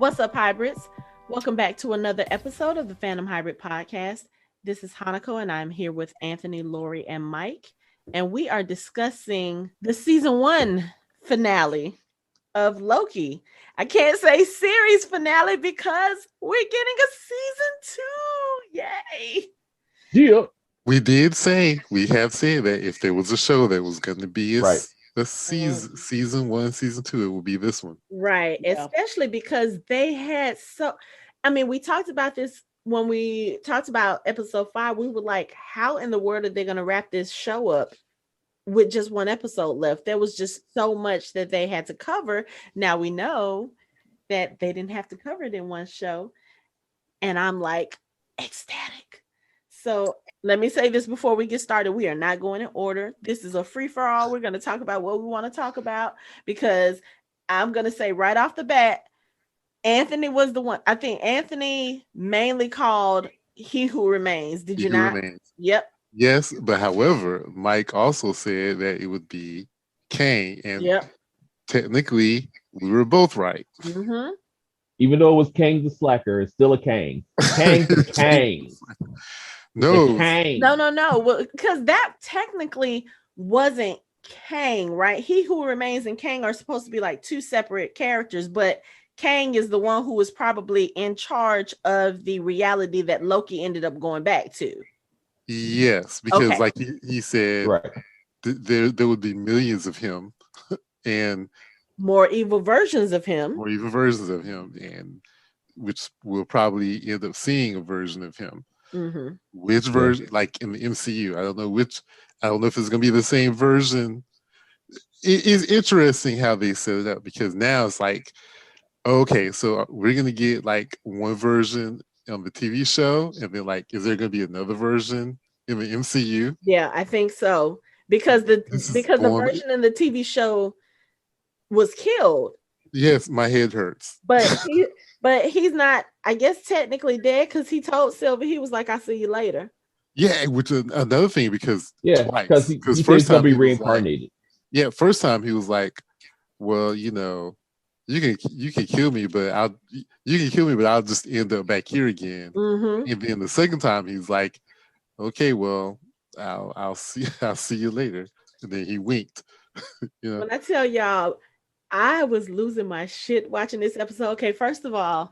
What's up, hybrids? Welcome back to another episode of the Fandom Hybrid Podcast. This is Hanako, and I'm here with Anthony, Lori, and Mike. And we are discussing the season 1 finale of Loki. I can't say series finale because we're getting a season 2. Yay! Yeah. We have said that if there was a show that was going to be a season 1, season 2, it will be this one. Right. Yeah. Especially because they had we talked about this when we talked about episode 5. We were like, how in the world are they going to wrap this show up with just one episode left? There was just so much that they had to cover. Now we know that they didn't have to cover it in one show. And I'm like, ecstatic. So let me say this before we get started. We are not going in order. This is a free-for-all. We're going to talk about what we want to talk about, because I'm going to say right off the bat, Anthony was the one. I think Anthony mainly called He Who Remains. Did you not? Remains. Yep. Yes, but however, Mike also said that it would be Kang. And technically, we were both right. Mm-hmm. Even though it was Kang the Slacker, it's still a Kang. Kang to Kang. No. No. Well, because that technically wasn't Kang, right? He Who Remains and Kang are supposed to be like two separate characters, but Kang is the one who was probably in charge of the reality that Loki ended up going back to. Yes, because like he said, right. there would be millions of him and more evil versions of him. And which we'll probably end up seeing a version of him. Mm-hmm. Which version, like in the MCU, I don't know if it's gonna be the same version. It is interesting how they set it up, because now it's like, okay, so we're gonna get like one version on the TV show, and then like, is there gonna be another version in the MCU? Yeah, I think so, because the version in the TV show was killed. Yes, my head hurts. But he's not, I guess, technically dead, because he told Sylvie, he was like, "I'll see you later." Yeah, which is another thing, because because he first time he reincarnated. First time he was like, "Well, you know, you can kill me, but I'll just end up back here again." Mm-hmm. And then the second time he's like, "Okay, well, I'll see you later." And then he winked. When I tell y'all, I was losing my shit watching this episode. Okay, first of all,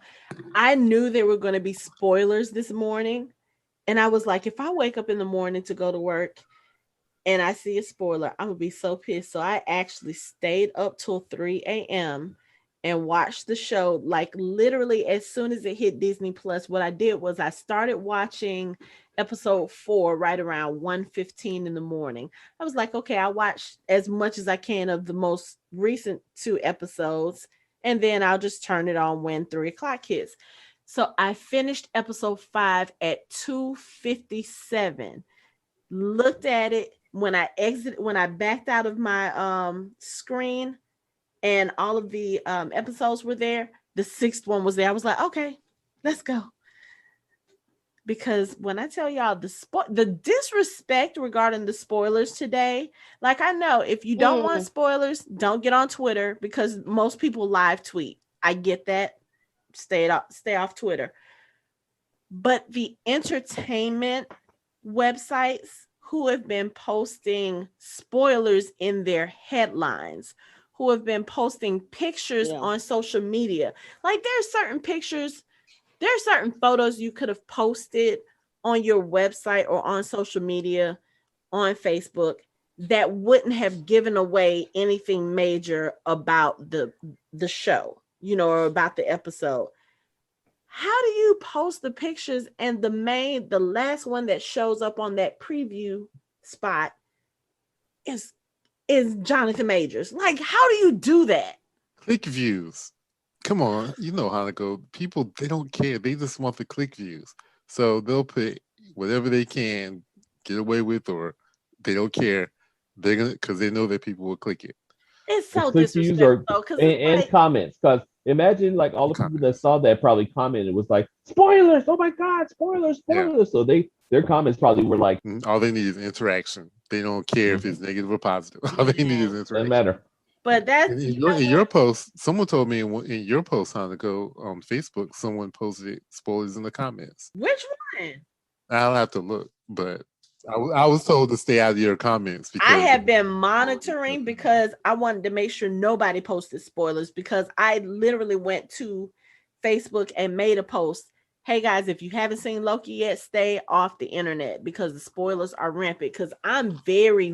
I knew there were going to be spoilers this morning. And I was like, if I wake up in the morning to go to work and I see a spoiler, I'm going to be so pissed. So I actually stayed up till 3 a.m. and watched the show. Like literally as soon as it hit Disney Plus, what I did was I started watching episode 4 right around 1:15 in the morning. I was like, okay, I'll watch as much as I can of the most recent 2 episodes, and then I'll just turn it on when 3 o'clock hits. So I finished episode 5 at 2:57. Looked at it when I backed out of my screen, and all of the episodes were there. The 6th one was there. I was like, okay, let's go. Because when I tell y'all the disrespect regarding the spoilers today, like, I know if you don't want spoilers, don't get on Twitter, because most people live tweet. I get that. Stay off Twitter. But the entertainment websites who have been posting spoilers in their headlines, who have been posting pictures on social media, like there's certain photos you could have posted on your website or on social media, on Facebook, that wouldn't have given away anything major about the show, or about the episode. How do you post the pictures and the last one that shows up on that preview spot is Jonathan Majors? Like, how do you do that? Click views. Come on, how to go. People, they don't care. They just want the click views. So they'll put whatever they can get away with, or they don't care. They're gonna, because they know that people will click it. It's so disrespectful. And comments, because imagine like all the people that saw that probably commented was like, spoilers! Oh my God, spoilers! Yeah. So their comments probably were like, all they need is interaction. They don't care if it's negative or positive. All they need is interaction. Doesn't matter. But that's in your post, someone told me in your post time ago on Facebook, someone posted spoilers in the comments. Which one? I'll have to look, but I was told to stay out of your comments because I have been monitoring because I wanted to make sure nobody posted spoilers, because I literally went to Facebook and made a post. Hey guys, if you haven't seen Loki yet, stay off the internet because the spoilers are rampant. Because I'm very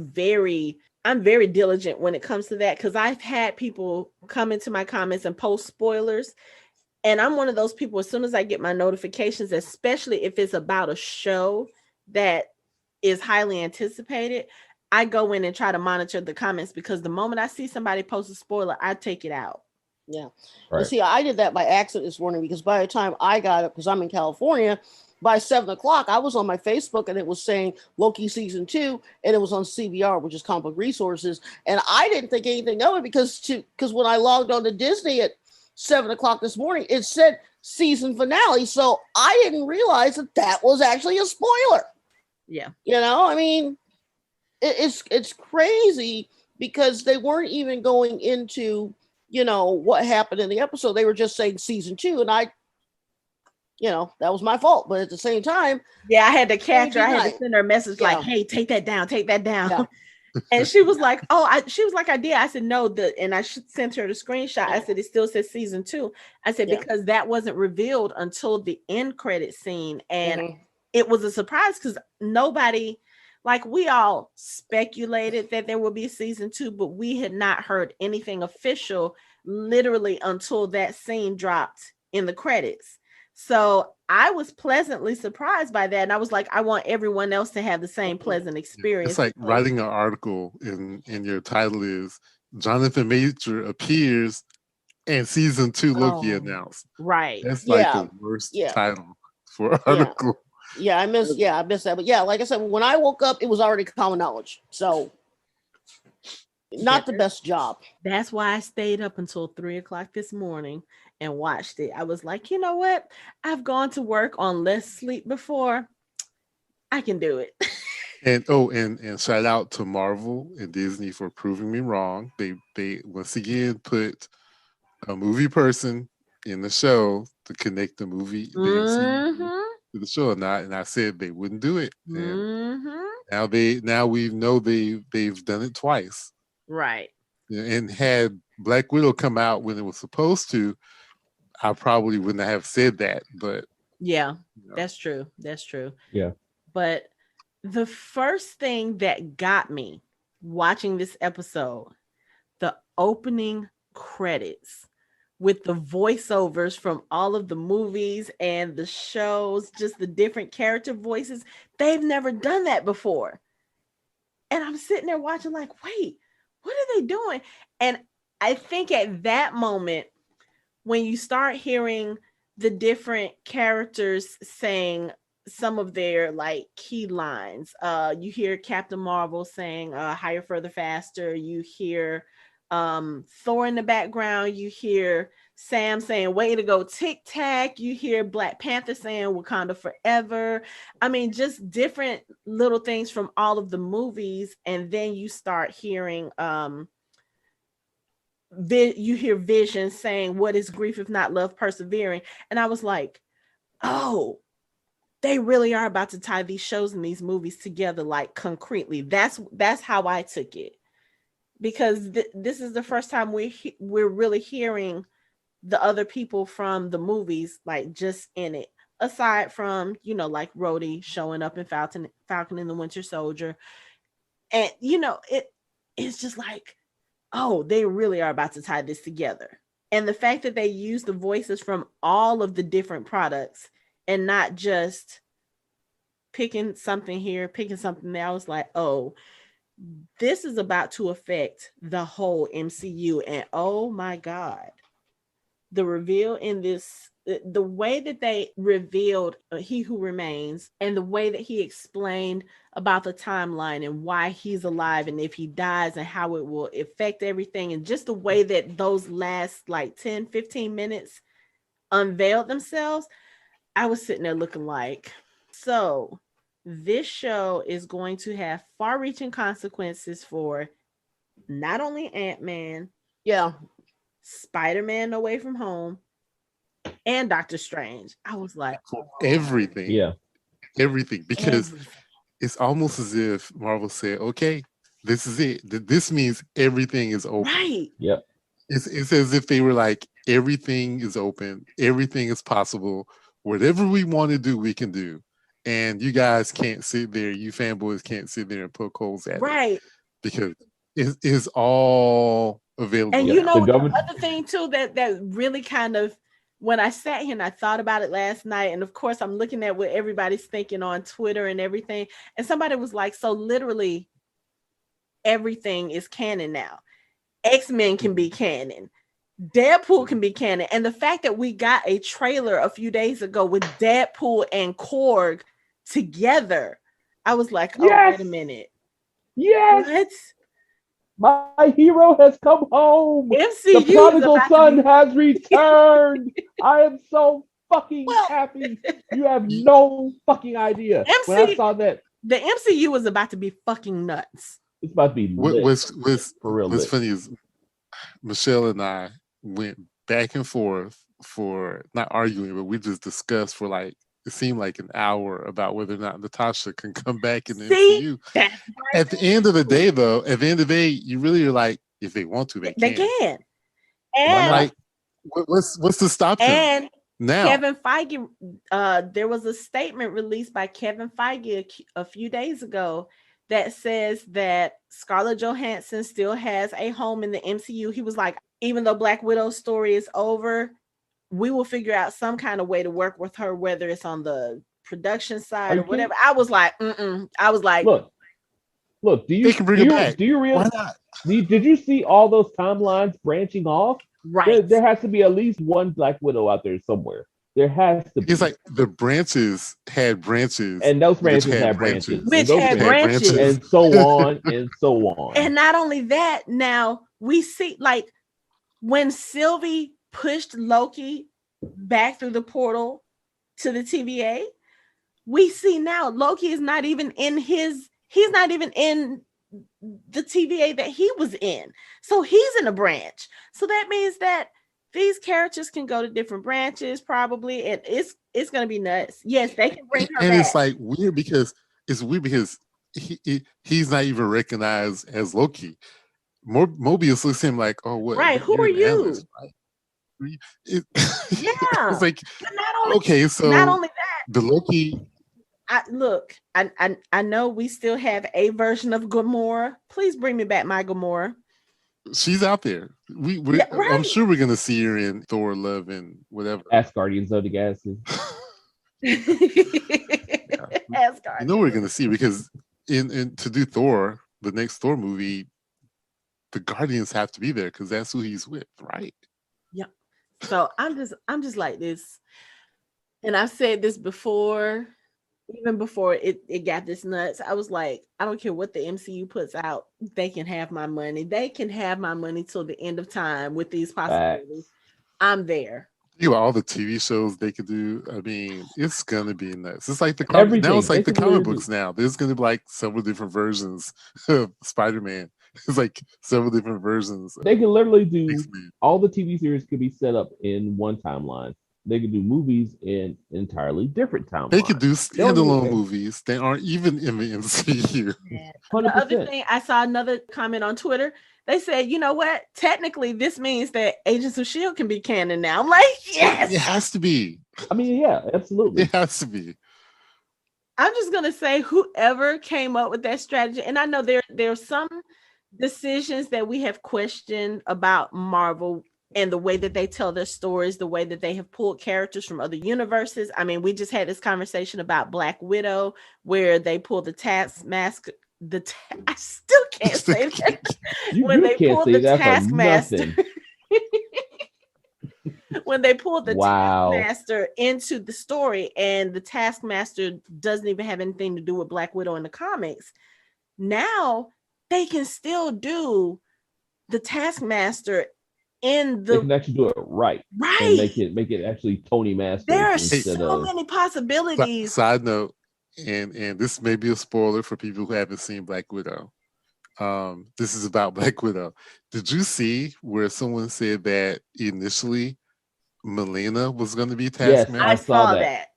diligent when it comes to that, because I've had people come into my comments and post spoilers. And I'm one of those people, as soon as I get my notifications, especially if it's about a show that is highly anticipated, I go in and try to monitor the comments, because the moment I see somebody post a spoiler, I take it out. Yeah. Right. And see, I did that by accident this morning, because by the time I got up, because I'm in California, by 7:00, I was on my Facebook and it was saying Loki season 2, and it was on CBR, which is Comic Book Resources. And I didn't think anything of it because when I logged on to Disney at 7:00 this morning, it said season finale. So I didn't realize that was actually a spoiler. Yeah. I mean, it's crazy, because they weren't even going into, what happened in the episode. They were just saying season 2, and I, that was my fault. But at the same time, yeah, I had to catch her. I had to send her a message like, "Hey, take that down. Yeah. And she was like, she was like, I did. I said, no, and I sent her the screenshot. I said, it still says season 2. I said, because that wasn't revealed until the end credit scene. And it was a surprise, because nobody, like, we all speculated that there would be season 2, but we had not heard anything official literally until that scene dropped in the credits. So I was pleasantly surprised by that. And I was like, I want everyone else to have the same pleasant experience. It's like writing an article and your title is Jonathan Major appears and season 2 Loki announced. Right. That's like the worst title for an article. Yeah, I missed that. But yeah, like I said, when I woke up, it was already common knowledge. So not the best job. That's why I stayed up until 3:00 this morning and watched it. I was like, you know what? I've gone to work on less sleep before. I can do it. And shout out to Marvel and Disney for proving me wrong. They once again put a movie person in the show to connect the movie to the show or not, and I said they wouldn't do it. And now we know they've done it twice. Right. And had Black Widow come out when it was supposed to, I probably wouldn't have said that. But yeah, that's true. Yeah. But the first thing that got me watching this episode, the opening credits with the voiceovers from all of the movies and the shows, just the different character voices. They've never done that before. And I'm sitting there watching like, wait, what are they doing? And I think at that moment, when you start hearing the different characters saying some of their like key lines, you hear Captain Marvel saying higher, further, faster. You hear Thor in the background. You hear Sam saying way to go, tic tac. You hear Black Panther saying Wakanda forever. I mean, just different little things from all of the movies. And then you start hearing you hear Vision saying, what is grief if not love persevering? And I was like, oh, they really are about to tie these shows and these movies together, like concretely. That's how I took it, because this is the first time we're really hearing the other people from the movies, like just in it, aside from, like Rhodey showing up in Falcon and the Winter Soldier. And, it's just like, oh, they really are about to tie this together. And the fact that they use the voices from all of the different products and not just picking something here, picking something there, I was like, oh, this is about to affect the whole MCU. And oh my God, the reveal in this, the way that they revealed He Who Remains, and the way that he explained about the timeline and why he's alive and if he dies and how it will affect everything, and just the way that those last like 10-15 minutes unveiled themselves, I was sitting there looking like, so this show is going to have far-reaching consequences for not only Ant-Man, Yeah. Spider-Man No Way From Home, and Doctor Strange. I was like, for everything. Yeah. Everything. Because it's almost as if Marvel said, okay, this is it. This means everything is open. Right. Yep. It's as if they were like, everything is open, everything is possible. Whatever we want to do, we can do. And you guys can't sit there, you fanboys can't sit there and poke holes at it. Because it is all available. And you know, the other thing too that really kind of, when I sat here and I thought about it last night, and of course I'm looking at what everybody's thinking on Twitter and everything, and somebody was like, so literally everything is canon now. X-Men can be canon. Deadpool can be canon. And the fact that we got a trailer a few days ago with Deadpool and Korg together, I was like, oh, wait a minute. Yes. What? My hero has come home. MCU, the prodigal son has returned. I am so fucking happy. You have no fucking idea. When I saw that, the MCU was about to be fucking nuts. It's about to be lit. What's funny is Michelle and I went back and forth for not arguing, but we just discussed for like, it seemed like an hour about whether or not Natasha can come back in the MCU. At the end of the day, though, you really are like, if they want to, they can. And like, what's to stop them? And now, Kevin Feige, there was a statement released by Kevin Feige a few days ago that says that Scarlett Johansson still has a home in the MCU. He was like, even though Black Widow's story is over, we will figure out some kind of way to work with her, whether it's on the production side or whatever. I was like, I was like, look, do you realize? Why not? Did you see all those timelines branching off? Right. There has to be at least one Black Widow out there somewhere. There has to be. It's like the branches had branches. And those branches had branches. Which had branches. And so on and so on. And not only that, now we see, like, when Sylvie pushed Loki back through the portal to the TVA, we see now Loki is not even in he's not even in the TVA that he was in. So he's in a branch. So that means that these characters can go to different branches probably, and it's going to be nuts. Yes, they can bring her and back. It's like weird because he's not even recognized as Loki. Mobius looks at him like, oh, what? Right, who are you? Analyst, right? Yeah. It's like, not only that, the Loki. I know we still have a version of Gamora. Please bring me back my Gamora. She's out there. I'm sure we're gonna see her in Thor: Love and whatever. Asgardians of the Galaxy. Asgard. You know we're gonna see her because in to do Thor, the next Thor movie, the Guardians have to be there because that's who he's with, right? Yeah. So I'm just like this, and I've said this before. Even before it got this nuts, I was like, I don't care what the MCU puts out. They can have my money. They can have my money till the end of time with these possibilities. I'm there. All the TV shows they could do. I mean, it's gonna be nuts. It's like the comic books now. There's gonna be like several different versions of Spider-Man. It's like several different versions. They can literally do all the TV series could be set up in one timeline. They could do movies in entirely different timelines. They could do standalone movies. They aren't even in the MCU. Yeah. The other thing, I saw another comment on Twitter. They said, you know what? Technically, this means that Agents of S.H.I.E.L.D. can be canon now. I'm like, yes! It has to be. I mean, yeah, absolutely. It has to be. I'm just going to say whoever came up with that strategy, and I know there are some decisions that we have questioned about Marvel and the way that they tell their stories, the way that they have pulled characters from other universes. I mean, we just had this conversation about Black Widow, where they pulled the Taskmaster. I still can't say that. When they pulled the Taskmaster. When they pulled the Taskmaster into the story, and the Taskmaster doesn't even have anything to do with Black Widow in the comics. Now they can still do the Taskmaster in the. They can actually do it right. And make it actually Tony Masters. There are so many possibilities. Side note, and this may be a spoiler for people who haven't seen Black Widow. This is about Black Widow. Did you see where someone said that initially Melina was going to be Taskmaster? I saw that.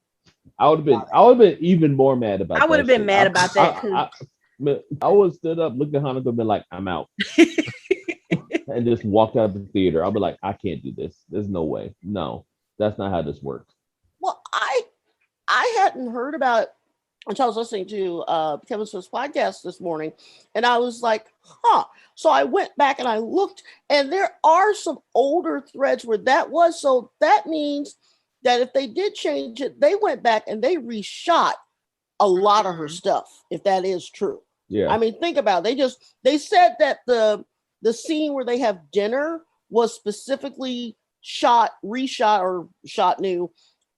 I would have been even more mad about that. I would have been mad about that. I would have stood up, looked at Hanukkah, and been like, I'm out. And just walked out of the theater. I'll be like, I can't do this. There's no way. No, that's not how this works. Well, I hadn't heard about it until I was listening to Kevin Smith's podcast this morning, and I was like, huh. So I went back and I looked, and there are some older threads where that was. So that means that if they did change it, they went back and they reshot a lot of her stuff, if that is true. Yeah. I mean, think about it. They said that the scene where they have dinner was specifically reshot or shot new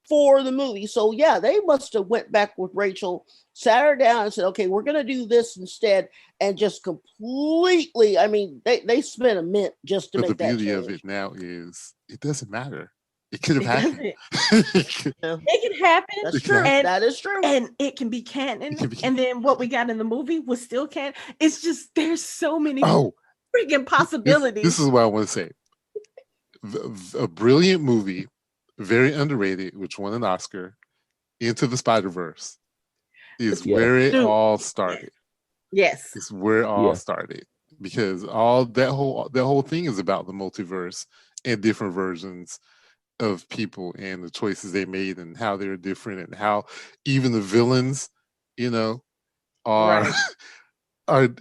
for the movie. So yeah, they must have went back with Rachel, sat her down and said, okay, we're going to do this instead. And just completely, I mean, they spent a mint just to make that change. The beauty of it now is it doesn't matter. It could have happened. It can happen. That's true. And that is true. And it can be canon. And then what we got in the movie was still canon. It's just, there's so many freaking possibilities. This is what I want to say. A brilliant movie, very underrated, which won an Oscar, Into the Spider-Verse, is where it all started. Yes. It's where it all started. Because all that whole thing is about the multiverse and different versions of people and the choices they made and how they're different and how even the villains, are I'm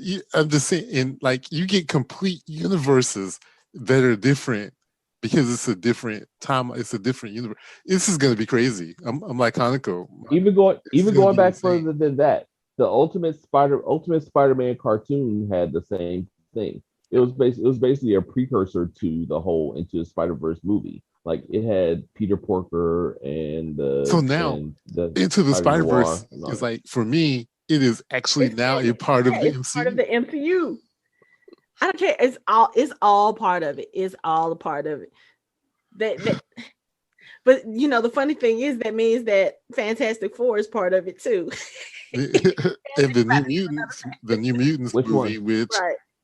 just saying, and like you get complete universes that are different because it's a different time, it's a different universe. This is gonna be crazy. I'm like Hanako. Even going back further than that, the Ultimate Spider-Man cartoon had the same thing. It was basically a precursor to the whole Into the Spider-Verse movie. Like it had Peter Porker and Into the Spider-Verse is like, for me, it is actually now a part of the MCU. Part of the MCU. I don't care. It's all part of it. It's all a part of it. But the funny thing is that means that Fantastic Four is part of it too. And the New Mutants movie, which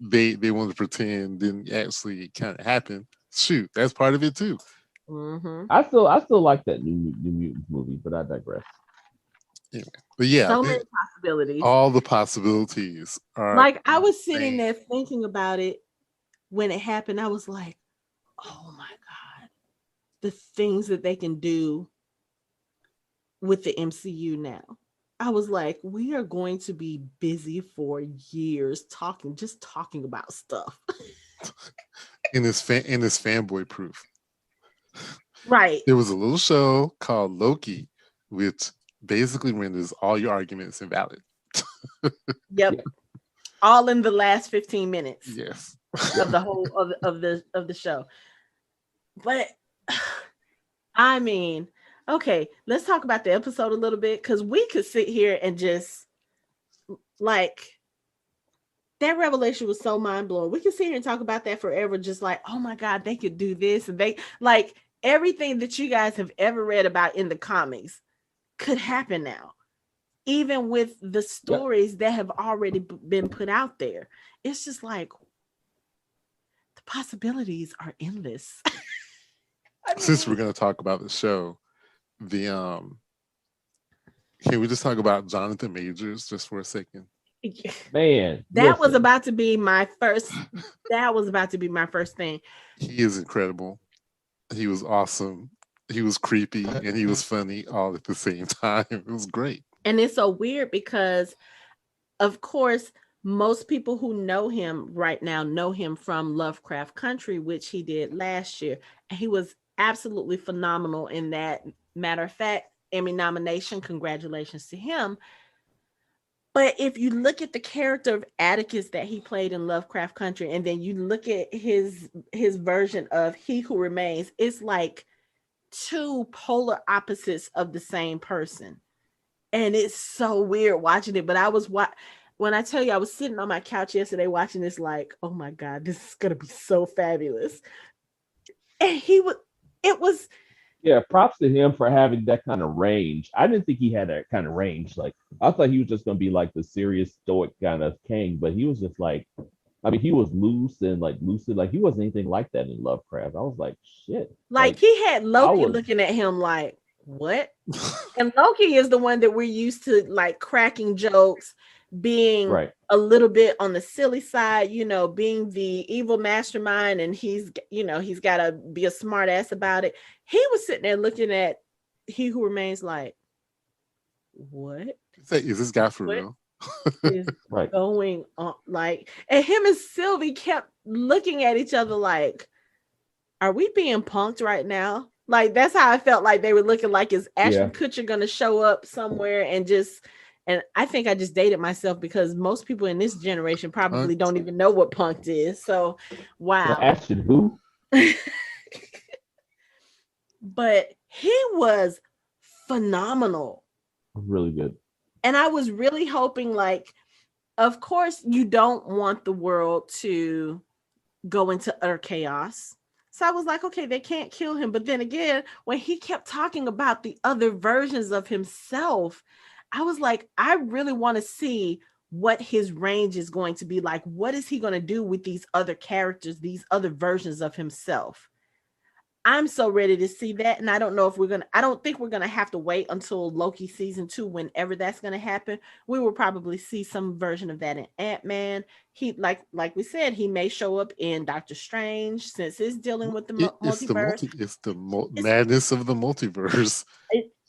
they want to pretend didn't actually kind of happen. Shoot, that's part of it too. Mm-hmm. I still like that New Mutants movie, but I digress. Anyway, but yeah, so many possibilities. All the possibilities are like I was sitting there thinking about it when it happened. I was like, oh my God, the things that they can do with the MCU now. I was like, we are going to be busy for years talking about stuff. in this fanboy proof. Right. There was a little show called Loki, which basically renders all your arguments invalid. Yep. All in the last 15 minutes. Yes. Of the whole of the show. But I mean, okay, let's talk about the episode a little bit, because we could sit here and just like that revelation was so mind-blowing. We could sit here and talk about that forever, just like, oh my God, they could do this, and they like everything that you guys have ever read about in the comics could happen now, even with the stories that have already been put out there. It's just like the possibilities are endless. Since we're going to talk about the show, can we just talk about Jonathan Majors just for a second? Man, that was about to be my first. That was about to be my first thing. He is incredible. He was awesome. He was creepy and he was funny all at the same time. It was great. And it's so weird because, of course, most people who know him right now know him from Lovecraft Country, which he did last year. And he was absolutely phenomenal in that. Matter of fact, Emmy nomination. Congratulations to him. But if you look at the character of Atticus that he played in Lovecraft Country, and then you look at his version of He Who Remains, it's like two polar opposites of the same person. And it's so weird watching it. But when I tell you, I was sitting on my couch yesterday watching this, like, oh my God, this is going to be so fabulous. And Yeah, props to him for having that kind of range. I didn't think he had that kind of range. Like, I thought he was just gonna be like the serious stoic kind of king, but he was just like, I mean, he was loose and like lucid. Like, he wasn't anything like that in Lovecraft. I was like, shit. Like he had Loki looking at him like, what? And Loki is the one that we're used to, like cracking jokes, being a little bit on the silly side, you know, being the evil mastermind, and he's got to be a smart ass about it. He was sitting there looking at He Who Remains like, what? Is this guy for real? Is going on? Like, and him and Sylvie kept looking at each other like, are we being punked right now? Like, that's how I felt like they were looking like, is Ashton Kutcher going to show up somewhere and I think I just dated myself because most people in this generation probably don't even know what punked is. So, wow. Well, Ashton who? But he was phenomenal. Really good. And I was really hoping, like, of course, you don't want the world to go into utter chaos. So I was like, okay, they can't kill him. But then again, when he kept talking about the other versions of himself, I was like, I really want to see what his range is going to be like. What is he going to do with these other characters, these other versions of himself? I'm so ready to see that. And I don't know if I don't think we're going to have to wait until Loki season 2, whenever that's going to happen. We will probably see some version of that in Ant-Man. He, like we said, he may show up in Doctor Strange, since it's dealing with the multiverse. It's the madness of the multiverse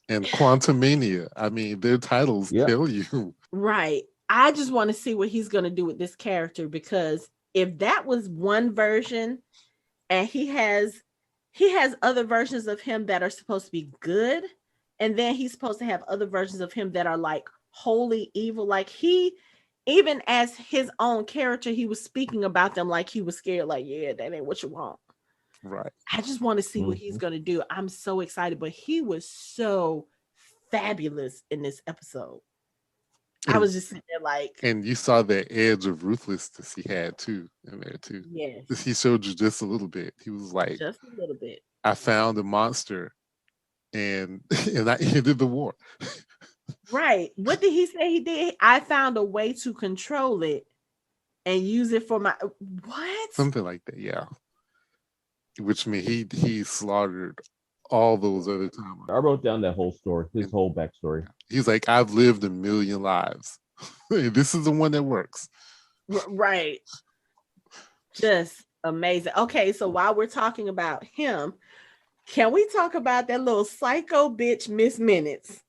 and Quantumania. I mean, their titles tell you. Right. I just want to see what he's going to do with this character, because if that was one version and he has other versions of him that are supposed to be good, and then he's supposed to have other versions of him that are like wholly evil. Like, he, even as his own character, he was speaking about them like he was scared, like, yeah, that ain't what you want. Right. I just want to see what he's going to do. I'm so excited, but he was so fabulous in this episode. I was just sitting there like, and you saw the edge of ruthlessness he had too in there too. Yes, he showed you just a little bit. He was like, just a little bit. I found a monster, and I ended the war. Right. What did he say he did? I found a way to control it and use it for my what? Something like that. Yeah. Which means he slaughtered all those other times. I wrote down that whole story, his whole backstory. He's like, I've lived 1 million lives. This is the one that works. Right. Just amazing. Okay, so while we're talking about him, can we talk about that little psycho bitch, Miss Minutes?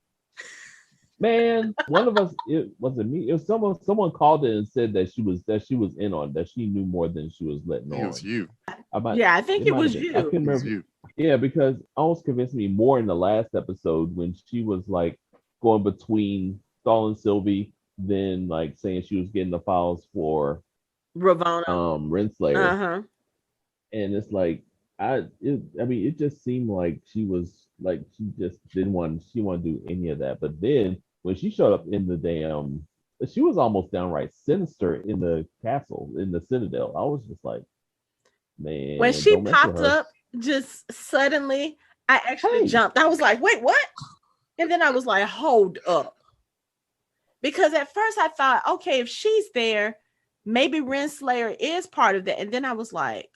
Man, one of us, it wasn't me. It was someone called in and said that she was in on, that she knew more than she was letting on. It was you. I think it was you. I can remember. You. Yeah, because almost convinced me more in the last episode when she was like going between stalling Sylvie, then like saying she was getting the files for Ravonna, Renslayer. And it's like it just seemed like she was like, she just didn't want to do any of that. But then when she showed up in the damn, she was almost downright sinister in the castle, in the Citadel. I was just like, man. When she popped up just suddenly, I actually jumped. I was like, wait, what? And then I was like, hold up. Because at first I thought, okay, if she's there, maybe Renslayer is part of that. And then I was like,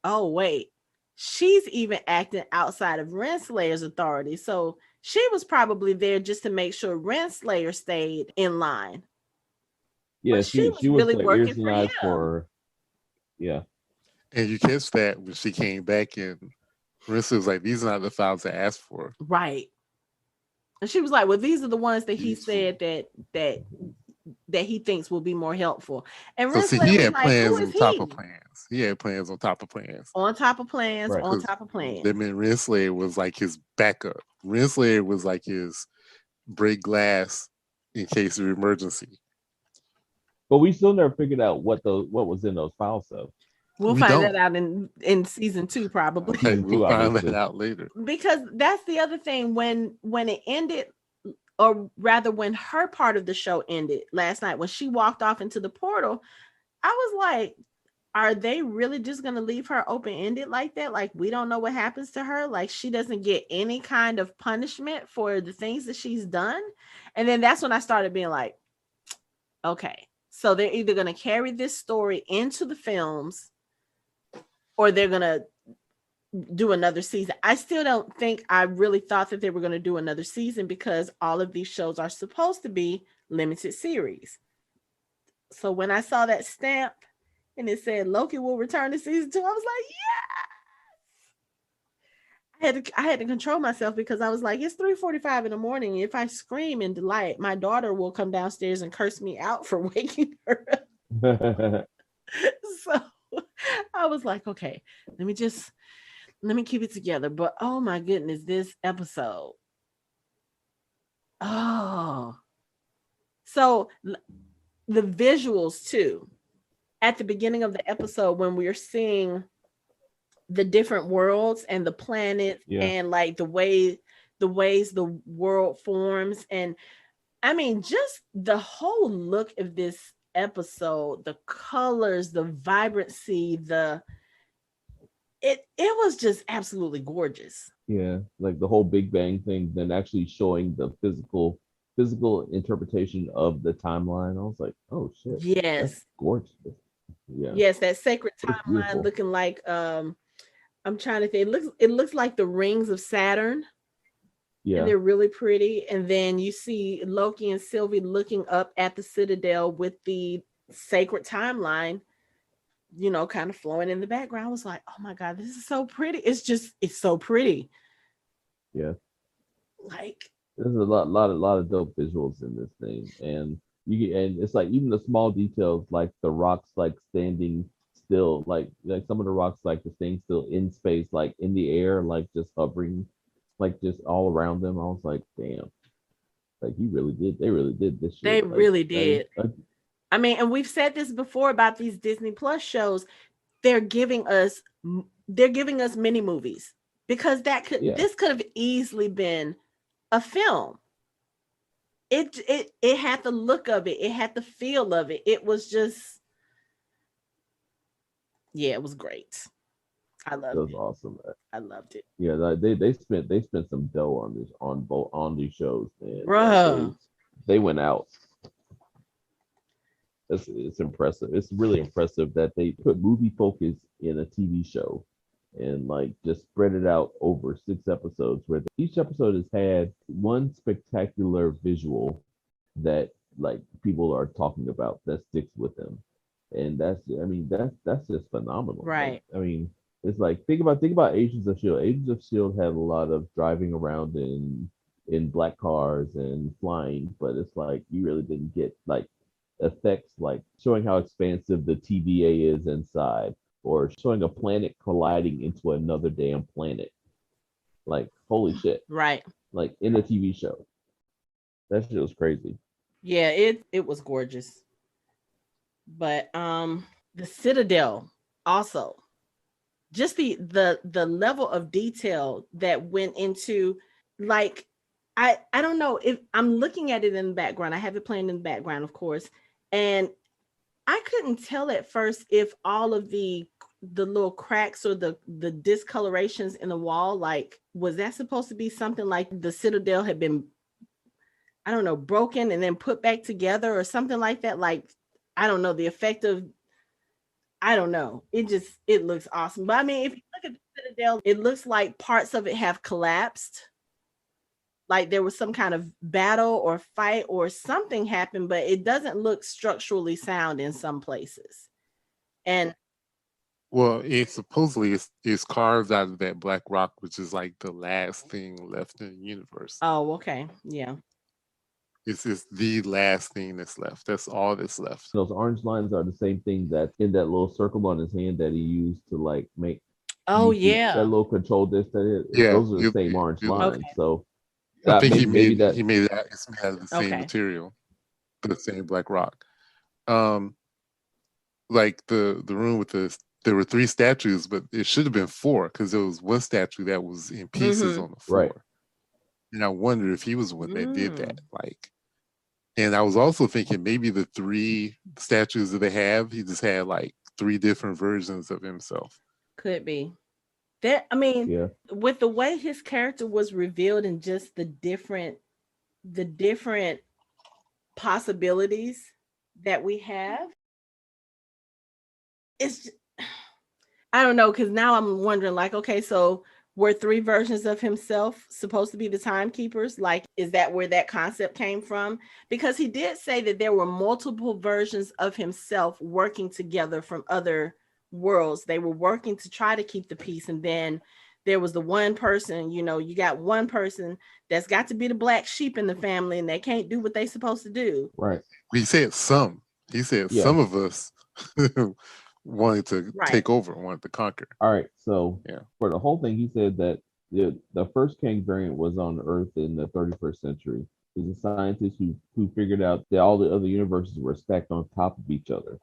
oh, wait, she's even acting outside of Renslayer's authority. So she was probably there just to make sure Renslayer stayed in line. Yeah, she was really working for him. Yeah. And you catch that when she came back and Renslayer was like, these are not the files I asked for. Right. And she was like, well, these are the ones that he said that he thinks will be more helpful. And so he had plans on top of plans. He had plans on top of plans. On top of plans, right. On top of plans. That meant Renslayer was like his backup. Renslayer was like his break glass in case of emergency. But we still never figured out what was in those files though. We'll find that out in season 2, probably. Okay, we'll find that out later. Because that's the other thing. When it ended, or rather when her part of the show ended last night, when she walked off into the portal, I was like, are they really just going to leave her open-ended like that? Like, we don't know what happens to her. Like, she doesn't get any kind of punishment for the things that she's done. And then that's when I started being like, okay, so they're either going to carry this story into the films or they're going to do another season. I still don't think I really thought that they were going to do another season because all of these shows are supposed to be limited series. So when I saw that stamp and it said Loki will return to season 2, I was like, yeah. I had to control myself because I was like, it's 3:45 in the morning. If I scream in delight, my daughter will come downstairs and curse me out for waking her up. So I was like, okay, let me keep it together. But oh my goodness, this episode. Oh. So the visuals too. At the beginning of the episode, when we're seeing the different worlds and the planets and like the ways the world forms. And I mean, just the whole look of this episode, the colors, the vibrancy, it was just absolutely gorgeous. Yeah, like the whole Big Bang thing, then actually showing the physical interpretation of the timeline. I was like, oh shit. Yes. That's gorgeous. Yeah. Yes, that sacred timeline looking like I'm trying to think. It looks like the rings of Saturn. Yeah. And they're really pretty. And then you see Loki and Sylvie looking up at the Citadel with the sacred timeline, you know, kind of flowing in the background. I was like, oh my God, this is so pretty. It's so pretty. Yeah. Like, there's a lot of dope visuals in this thing. And it's like even the small details, like the rocks like standing still, like some of the rocks like the staying still in space, like in the air, like just hovering, like just all around them. I was like, damn, like they really did this shit. They really did. I mean, and we've said this before about these Disney Plus shows. They're giving us mini movies because this could have easily been a film. It had the look of it. It had the feel of it. It was just, yeah, it was great. I loved it. It was awesome. I loved it. Yeah, they spent some dough on these shows, man. Bruh. Like they went out. It's impressive. It's really impressive that they put movie focus in a TV show and like just spread it out over 6 episodes, where each episode has had one spectacular visual that like people are talking about that sticks with them. And that's just phenomenal. Right. Like, I mean, it's like think about Agents of S.H.I.E.L.D. Agents of S.H.I.E.L.D. had a lot of driving around in black cars and flying, but it's like you really didn't get like effects like showing how expansive the TVA is inside, or showing a planet colliding into another damn planet. Like, holy shit. Right. Like in a TV show. That shit was crazy. Yeah, it was gorgeous. But the Citadel also, just the level of detail that went into, like, I don't know if I'm looking at it in the background. I have it playing in the background, of course. And I couldn't tell at first if all of the little cracks or the discolorations in the wall, like, was that supposed to be something like the Citadel had been, I don't know, broken and then put back together or something like that? Like, I don't know, the effect of, I don't know. It looks awesome. But I mean, if you look at the Citadel, it looks like parts of it have collapsed. Like there was some kind of battle or fight or something happened, but it doesn't look structurally sound in some places. And well, it supposedly is carved out of that black rock, which is like the last thing left in the universe. Oh, okay. Yeah. It's the last thing that's left. That's all that's left. Those orange lines are the same thing that in that little circle on his hand that he used to like make. Oh, yeah. That little control disc that yeah, those are the same orange lines. Okay. So I think he made that. It's made out of the same material, the same black rock. Like the room with there were 3 statues, but it should have been 4 because there was one statue that was in pieces on the floor. Right. And I wonder if he was the one that did that. Like, and I was also thinking maybe the 3 statues that they have, he just had like 3 different versions of himself. Could be. That, I mean, with the way his character was revealed and just the different possibilities that we have, it's, I don't know, because now I'm wondering, like, okay, so were 3 versions of himself supposed to be the timekeepers? Like, is that where that concept came from? Because he did say that there were multiple versions of himself working together from other worlds. They were working to try to keep the peace, and then there was the one person, you got one person that's got to be the black sheep in the family, and they can't do what they're supposed to do. Right. He said some of us wanted to take over, wanted to conquer. All right. So for the whole thing, he said that the first Kang variant was on Earth in the 31st century. He's a scientist who figured out that all the other universes were stacked on top of each other.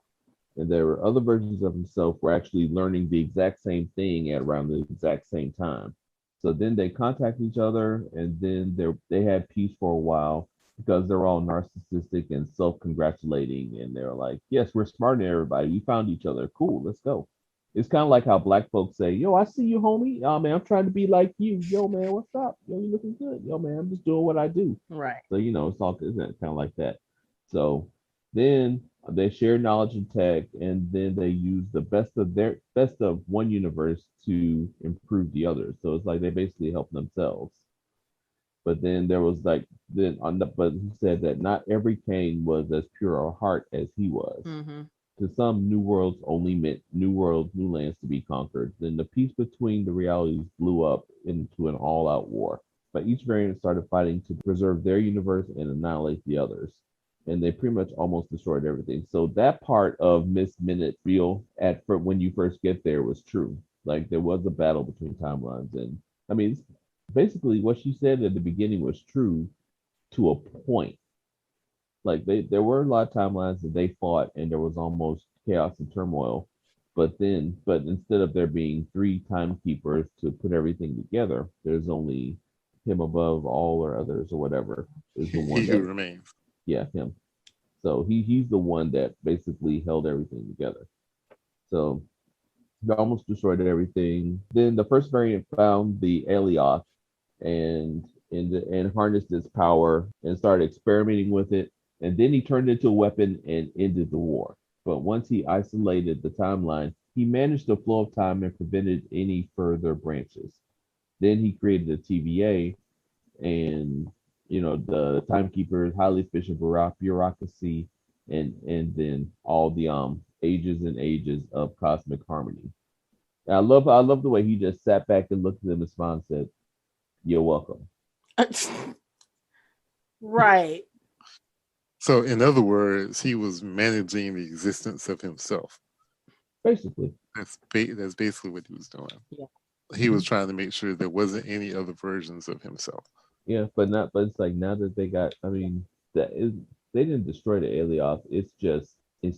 And there were other versions of himself who were actually learning the exact same thing at around the exact same time. So then they contacted each other, and then they had peace for a while because they're all narcissistic and self-congratulating. And they're like, yes, we're smarter than everybody. We found each other. Cool, let's go. It's kind of like how black folks say, yo, I see you, homie. Oh, man, I'm trying to be like you. Yo, man, what's up? Yo, you looking good. Yo, man, I'm just doing what I do. Right. So, it's all kind of like that. So then they share knowledge and tech, and then they use the best of one universe to improve the other. So it's like they basically help themselves. But then there was but he said that not every Kang was as pure a heart as he was. Mm-hmm. To some, new worlds only meant new worlds, new lands to be conquered. Then the peace between the realities blew up into an all-out war. But each variant started fighting to preserve their universe and annihilate the others. And they pretty much almost destroyed everything. So that part of Miss Minute real when you first get there was true. Like there was a battle between timelines, and I mean, basically what she said at the beginning was true to a point. Like there were a lot of timelines that they fought, and there was almost chaos and turmoil. But instead of there being 3 timekeepers to put everything together, there's only him above all or others or whatever is the one who remains. Yeah, him. So he's the one that basically held everything together. So they almost destroyed everything. Then the first variant found the Alioth and harnessed its power and started experimenting with it. And then he turned it into a weapon and ended the war. But once he isolated the timeline, he managed the flow of time and prevented any further branches. Then he created a TVA and the timekeepers, highly efficient bureaucracy, and then all the ages and ages of cosmic harmony. And I love the way he just sat back and looked at them and smiled and said, "You're welcome." Right. So, in other words, he was managing the existence of himself. Basically, that's basically what he was doing. Yeah. He was trying to make sure there wasn't any other versions of himself. Yeah, but it's like now that they got, I mean, they didn't destroy the Alioth. It's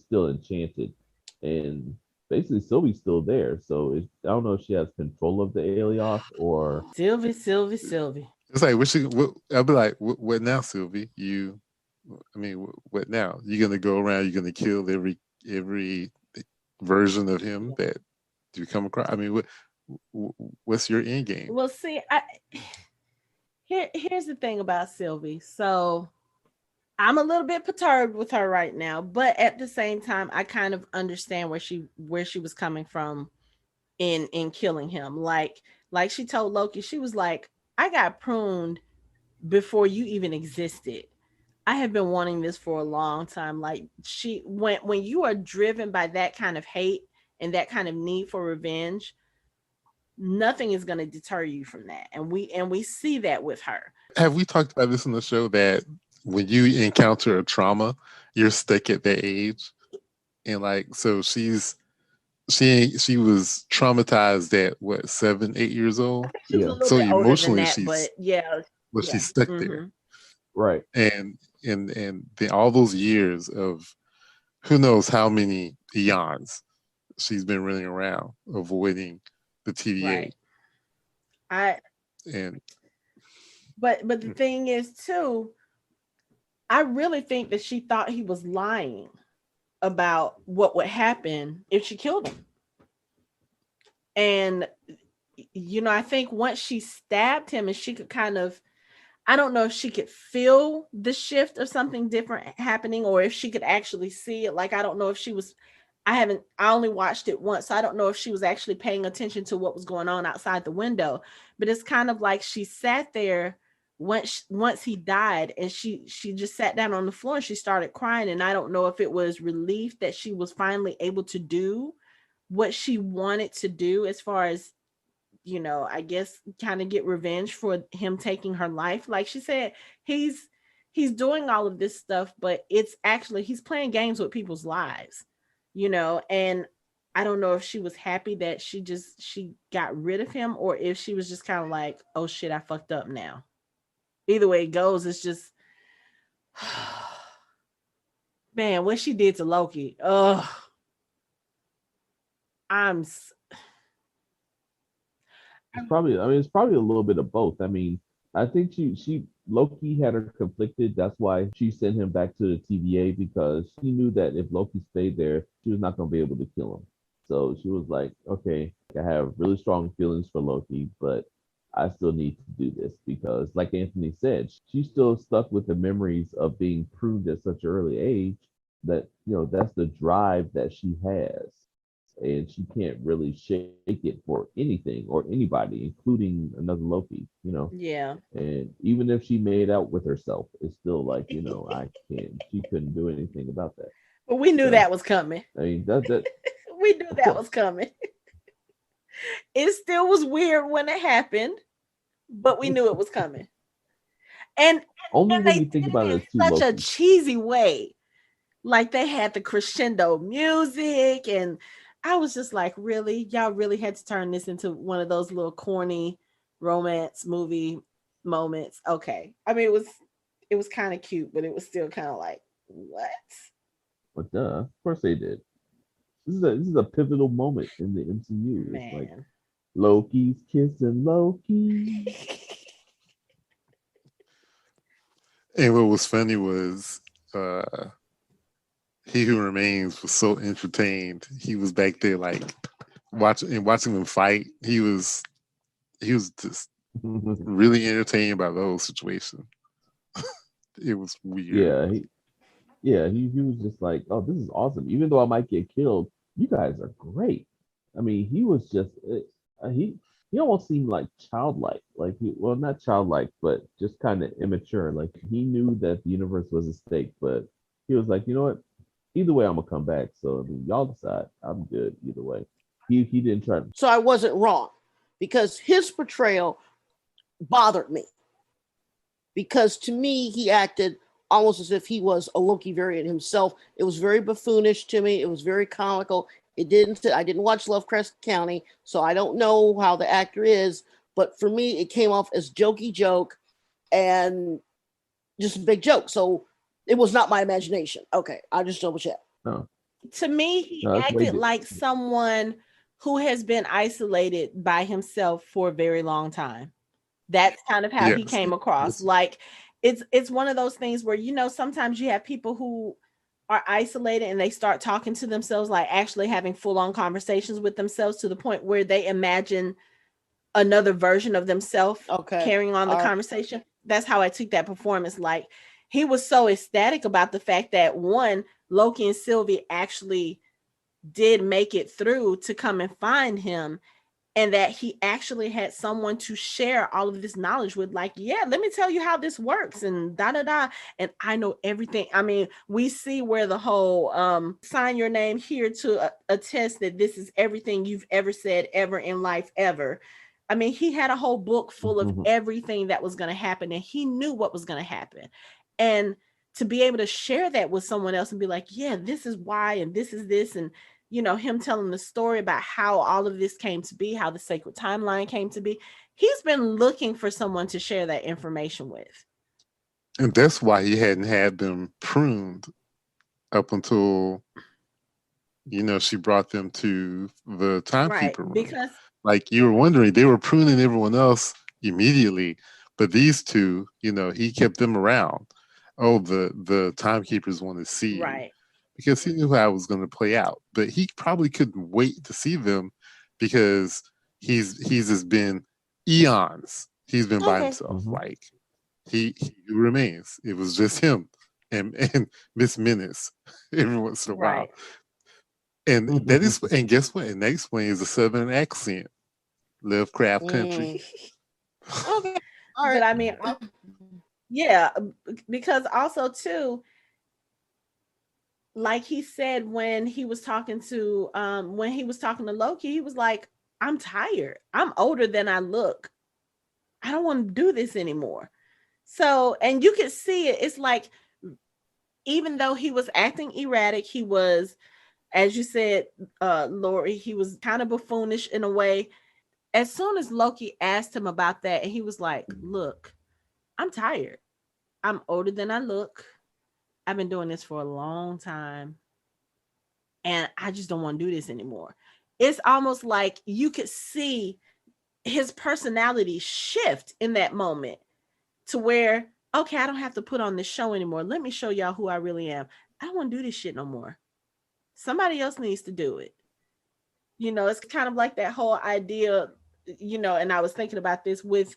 still enchanted, and basically Sylvie's still there. So I don't know if she has control of the Alioth or Sylvie. It's like I'll be like, what now, Sylvie? What now? You're gonna go around? You're gonna kill every version of him that you come across? I mean, what's your end game? Well, see, here's the thing about Sylvie. So I'm a little bit perturbed with her right now, but at the same time, I kind of understand where she was coming from in killing him. Like she told Loki, she was like, I got pruned before you even existed. I have been wanting this for a long time. Like when you are driven by that kind of hate and that kind of need for revenge, nothing is going to deter you from that. And we see that with her. Have we talked about this on the show that when you encounter a trauma, you're stuck at that age? And like, so she was traumatized at what, 7, 8 years old? Yeah. So emotionally she's stuck Mm-hmm. there. Right. And all those years of who knows how many eons she's been running around avoiding the TVA. Right. But the thing is too, I really think that she thought he was lying. about what would happen if she killed him. And, I think once she stabbed him and she could kind of, I don't know if she could feel the shift of something different happening or if she could actually see it. Like, I don't know if she was, I only watched it once. So I don't know if she was actually paying attention to what was going on outside the window, but it's kind of like she sat there once he died and she just sat down on the floor and she started crying. And I don't know if it was relief that she was finally able to do what she wanted to do as far as, I guess kind of get revenge for him taking her life. Like she said, he's doing all of this stuff, but it's actually, he's playing games with people's lives, and I don't know if she was happy that she got rid of him or if she was just kind of like, oh shit, I fucked up now. Either way it goes, it's just, man, what she did to Loki. It's probably a little bit of both. I mean, I think she Loki had her conflicted. That's why she sent him back to the TVA because she knew that if Loki stayed there, she was not going to be able to kill him. So she was like, okay, I have really strong feelings for Loki, but I still need to do this because, like Anthony said, she's still stuck with the memories of being pruned at such an early age that, that's the drive that she has. And she can't really shake it for anything or anybody, including another Loki, Yeah. And even if she made out with herself, it's still like, she couldn't do anything about that. But we knew that was coming. I mean, that we knew that was coming. It still was weird when it happened, but we knew it was coming. And only and when they you think did about it it, in such a cheesy way. Like they had the crescendo music, and I was just like, really? Y'all really had to turn this into one of those little corny romance movie moments. Okay. I mean, it was kind of cute, but it was still kind of like, what? But of course they did. This is a pivotal moment in the MCU. Man. It's like Loki's kissing Loki. And what was funny was He Who Remains was so entertained. He was back there like watching them fight. He was just really entertained by the whole situation. It was weird. He was just like, oh, this is awesome. Even though I might get killed, you guys are great. I mean, he was just he almost seemed like childlike, like not childlike, but just kind of immature. Like he knew that the universe was at stake, but he was like, you know what? Either way, I'm gonna come back. So I mean, y'all decide. I'm good either way. He didn't try. So I wasn't wrong because his portrayal bothered me because to me he acted almost as if he was a Loki variant himself. It was very buffoonish to me. It was very comical. I didn't watch Lovecraft County, so I don't know how the actor is, but for me, it came off as jokey joke and just a big joke. So it was not my imagination. Okay, I'll just double check. No. To me, he acted like someone who has been isolated by himself for a very long time. That's kind of how he came across. Like it's one of those things where, sometimes you have people who are isolated and they start talking to themselves, like actually having full-on conversations with themselves to the point where they imagine another version of themselves carrying on the conversation. That's how I took that performance. Like he was so ecstatic about the fact that one, Loki and Sylvie actually did make it through to come and find him, and that he actually had someone to share all of this knowledge with, like, yeah, let me tell you how this works and da-da-da. And I know everything. I mean, we see where the whole sign your name here to attest that this is everything you've ever said ever in life ever. I mean, he had a whole book full of everything that was going to happen, and he knew what was going to happen. And to be able to share that with someone else and be like, yeah, this is why, and this is this, and him telling the story about how all of this came to be, how the sacred timeline came to be. He's been looking for someone to share that information with. And that's why he hadn't had them pruned up until, she brought them to the timekeeper room. Because like you were wondering, they were pruning everyone else immediately, but these two, he kept them around. Oh, the timekeepers want to see you. because he knew how it was going to play out. But he probably couldn't wait to see them because he's just been eons. He's been by himself. Like he remains. It was just him and Miss Menace every once in a while. And that is, and guess what? And that explains the Southern accent, Lovecraft Country. Okay, all right. But I mean, yeah, because also too, like he said when he was talking to Loki, he was like, "I'm tired. I'm older than I look. I don't want to do this anymore." So, and you could see it. It's like, even though he was acting erratic, he was, as you said, Lori, he was kind of buffoonish in a way. As soon as Loki asked him about that, and he was like, "Look, I'm tired. I'm older than I look. I've been doing this for a long time. And I just don't want to do this anymore." It's almost like you could see his personality shift in that moment to where, okay, I don't have to put on this show anymore. Let me show y'all who I really am. I don't want to do this shit no more. Somebody else needs to do it. It's kind of like that whole idea, and I was thinking about this with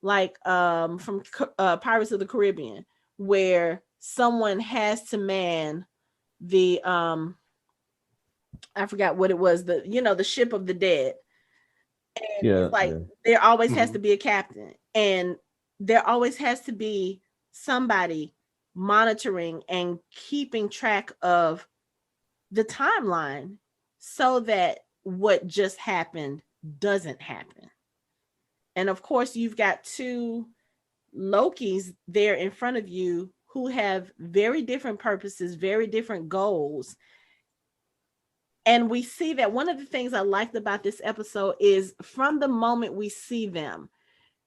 like from Pirates of the Caribbean, where someone has to man the I forgot what it was, the ship of the dead. And it's like there always has to be a captain, and there always has to be somebody monitoring and keeping track of the timeline so that what just happened doesn't happen. And of course, you've got two Lokis there in front of you who have very different purposes, very different goals. And we see that one of the things I liked about this episode is from the moment we see them,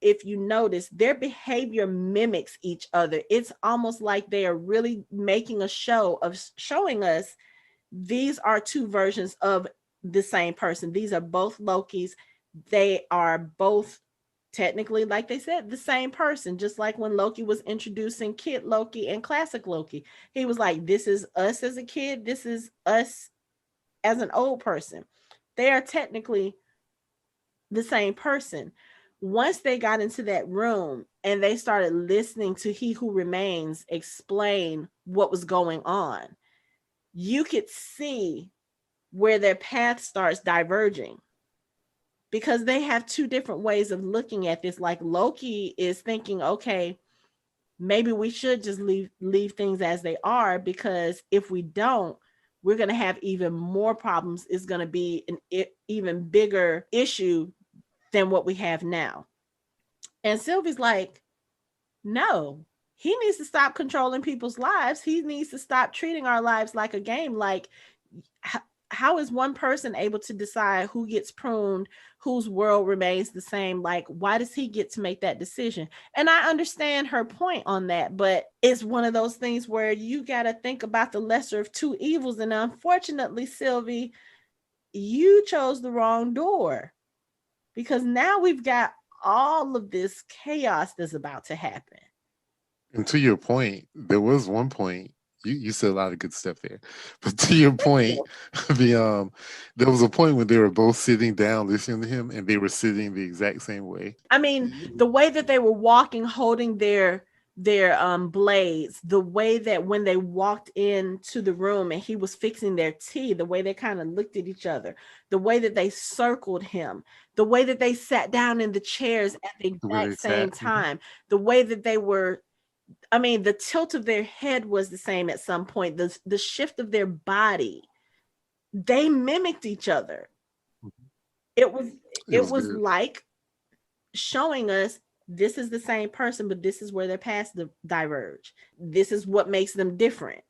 if you notice, their behavior mimics each other. It's almost like they are really making a show of showing us these are two versions of the same person. These are both Lokis. They are both technically, like they said, the same person. Just like when Loki was introducing Kid Loki and Classic Loki, he was like, this is us as a kid, this is us as an old person. They are technically the same person. Once they got into that room and they started listening to He Who Remains explain what was going on, you could see where their path starts diverging, because they have two different ways of looking at this. Like Loki is thinking, okay, maybe we should just leave things as they are, because if we don't, we're going to have even more problems. It's going to be an even bigger issue than what we have now. And Sylvie's like, no, he needs to stop controlling people's lives. He needs to stop treating our lives like a game. Like, how is one person able to decide who gets pruned, whose world remains the same? Like, why does he get to make that decision? And I understand her point on that, but it's one of those things where you got to think about the lesser of two evils. And unfortunately, Sylvie, you chose the wrong door, because now we've got all of this chaos that's about to happen. And to your point, there was one point, you said a lot of good stuff there, but to your point, there was a point when they were both sitting down listening to him, and they were sitting the exact same way. I mean, the way that they were walking, holding their blades, the way that when they walked into the room and he was fixing their tea, the way they kind of looked at each other, the way that they circled him, the way that they sat down in the chairs at the exact same time, the way that they were, I mean, the tilt of their head was the same at some point, the shift of their body, they mimicked each other. It was like showing us this is the same person, but this is where their paths diverge. This is what makes them different.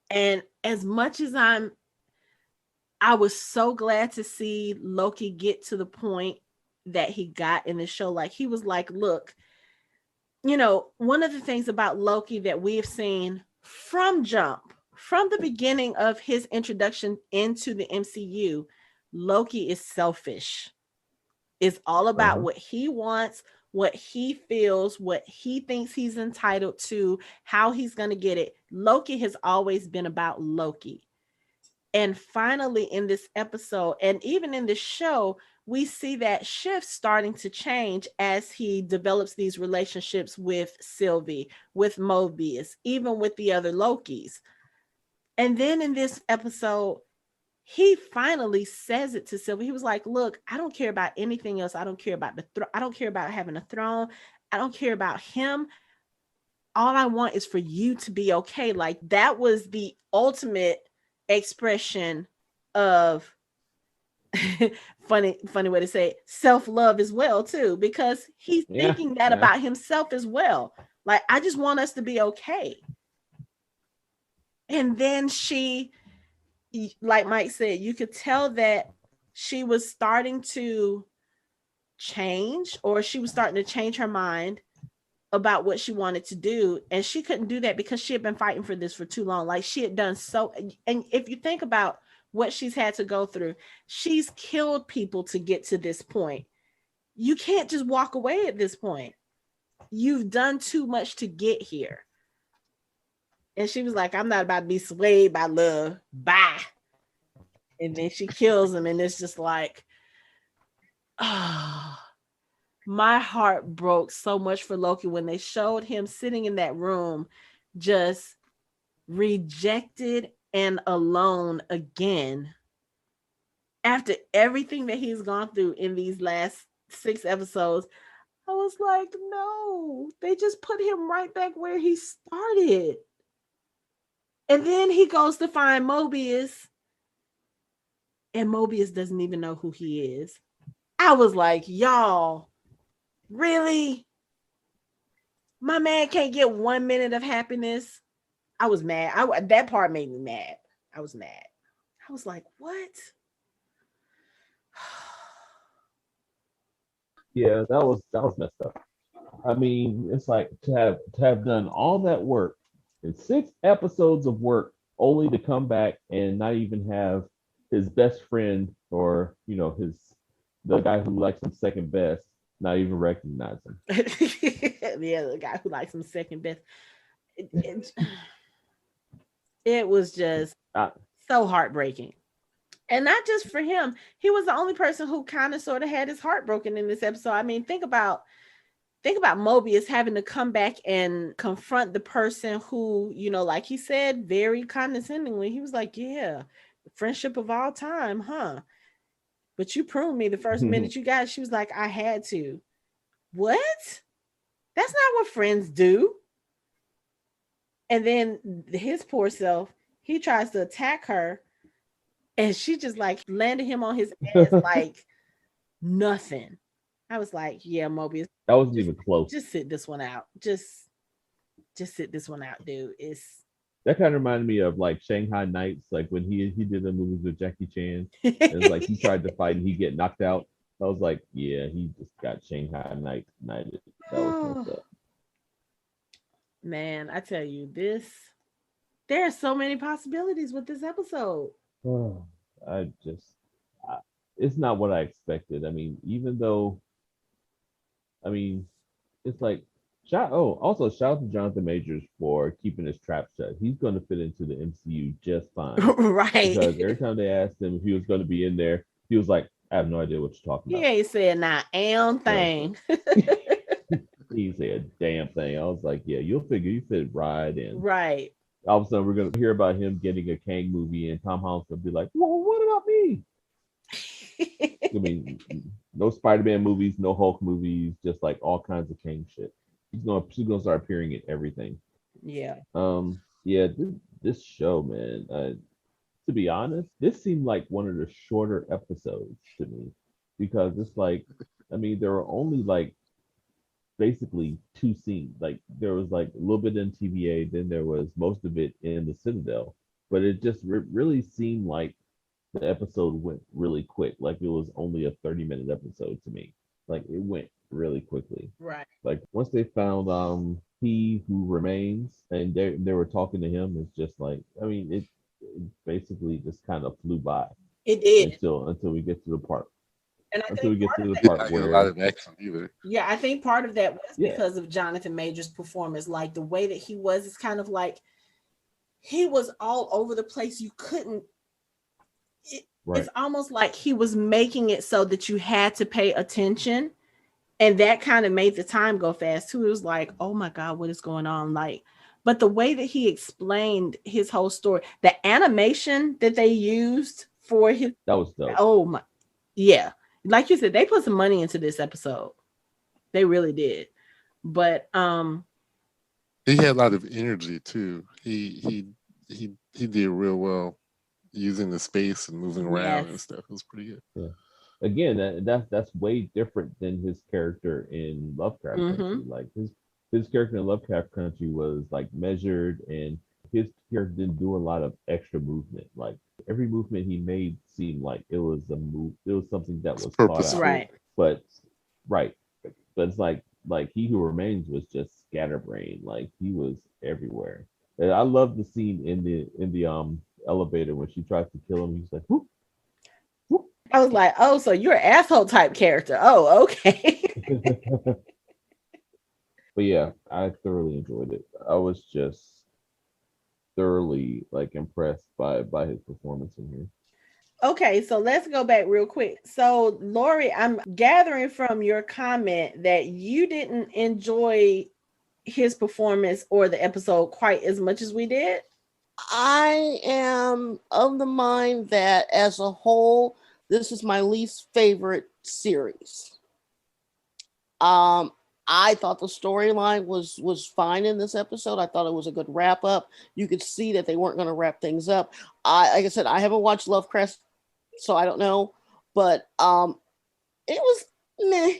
And as much as I was so glad to see Loki get to the point that he got in the show. Like, he was like, look, one of the things about Loki that we have seen from the beginning of his introduction into the MCU, Loki is selfish. It's all about what he wants, what he feels, what he thinks he's entitled to, how he's going to get it. Loki has always been about Loki. And finally, in this episode, and even in this show, we see that shift starting to change as he develops these relationships with Sylvie, with Mobius, even with the other Lokis. And then in this episode, he finally says it to Sylvie. He was like, look, I don't care about anything else. I don't care about I don't care about having a throne. I don't care about him. All I want is for you to be okay. Like, that was the ultimate expression of funny way to say it, self-love as well too, because he's thinking that about himself as well. Like, I just want us to be okay. And then she, like Mike said, you could tell that she was starting to change, or she was starting to change her mind about what she wanted to do. And she couldn't do that because she had been fighting for this for too long. Like, she had done so, and if you think about what she's had to go through, she's killed people to get to this point. You can't just walk away at this point. You've done too much to get here. And she was like, I'm not about to be swayed by love. Bye. And then she kills him. And it's just like, oh, my heart broke so much for Loki when they showed him sitting in that room, just rejected and alone again. After everything that he's gone through in these last 6 episodes, I was like, no, they just put him right back where he started. And then he goes to find Mobius, and Mobius doesn't even know who he is. I was like, y'all, really? My man can't get 1 minute of happiness? I was mad. That part made me mad. I was mad. I was like, what? Yeah, that was messed up. I mean, it's like to have done all that work in 6 episodes of work, only to come back and not even have his best friend, or the guy who likes him second best, not even recognize him. Yeah, the guy who likes him second best. It was just so heartbreaking. And not just for him. He was the only person who kind of sort of had his heart broken in this episode. I mean, think about Mobius having to come back and confront the person who, like he said very condescendingly, he was like, yeah, friendship of all time, huh? But you pruned me the first minute you got it. She was like, I had to. What? That's not what friends do. And then his poor self, he tries to attack her, and she just like landed him on his ass like nothing. I was like, yeah, Mobius. That wasn't even close. Just sit this one out. Just sit this one out, dude. That kind of reminded me of like Shanghai Nights, like when he did the movies with Jackie Chan. It's like he tried to fight and he get knocked out. I was like, yeah, he just got Shanghai Nights. That was messed up. Man, I tell you, there are so many possibilities with this episode. It's not what I expected. I mean, it's like, also shout out to Jonathan Majors for keeping his trap shut. He's going to fit into the MCU just fine. Right. Because every time they asked him if he was going to be in there, he was like, I have no idea what you're talking about. He ain't said not damn thing. He said a damn thing. I was like, yeah, you'll figure you fit right in. Right. All of a sudden, we're going to hear about him getting a Kang movie, and Tom Holland's going to be like, well, what about me? I mean, no Spider-Man movies, no Hulk movies, just like all kinds of Kang shit. She's gonna start appearing in everything. Yeah. Yeah. This show, man. To be honest, this seemed like one of the shorter episodes to me, because it's like, I mean, there were only like basically 2 scenes. Like there was like a little bit in TVA, then there was most of it in the Citadel. But it just really seemed like the episode went really quick. Like it was only a 30-minute episode to me. Like it went really quickly. Right. Like once they found He Who Remains, and they were talking to him, it's just like, I mean, it basically just kind of flew by. It did. Until we get to the part And I until we think get to the Not part getting a where lot of action either. yeah, I think part of that was Yeah. because of Jonathan Majors' performance. Like the way that he was, it's kind of like he was all over the place. You couldn't. right. It's almost like he was making it so that you had to pay attention, and that kind of made the time go fast too. It was like, oh my god, what is going on? Like, but the way that he explained his whole story, the animation that they used for his, That was dope. oh my, yeah, like you said, they put some money into this episode. They really did. But He had a lot of energy too. He did real well using the space and moving around and yes, stuff. It was pretty good. Yeah. Again, that's way different than his character in Lovecraft Country. Like his character in Lovecraft Country was like measured, and his character didn't do a lot of extra movement. Like every movement he made seemed like it was a move. It was something that was thought Purposeful. out. right. But right, but it's like He Who Remains was just scatterbrained. Like he was everywhere. And I love the scene in the elevator when she tries to kill him. He's like, whoop, whoop. I was like, oh, so you're an asshole type character. Oh, okay. But yeah, I thoroughly enjoyed it. I was just thoroughly like impressed by his performance in here. Okay, so let's go back real quick. So, Lori, I'm gathering from your comment that you didn't enjoy his performance or the episode quite as much as we did. I am of the mind that as a whole, this is my least favorite series. I thought the storyline was fine in this episode. I thought it was a good wrap up. You could see that they weren't going to wrap things up. Like I said, I haven't watched Lovecraft, so I don't know. But it was meh.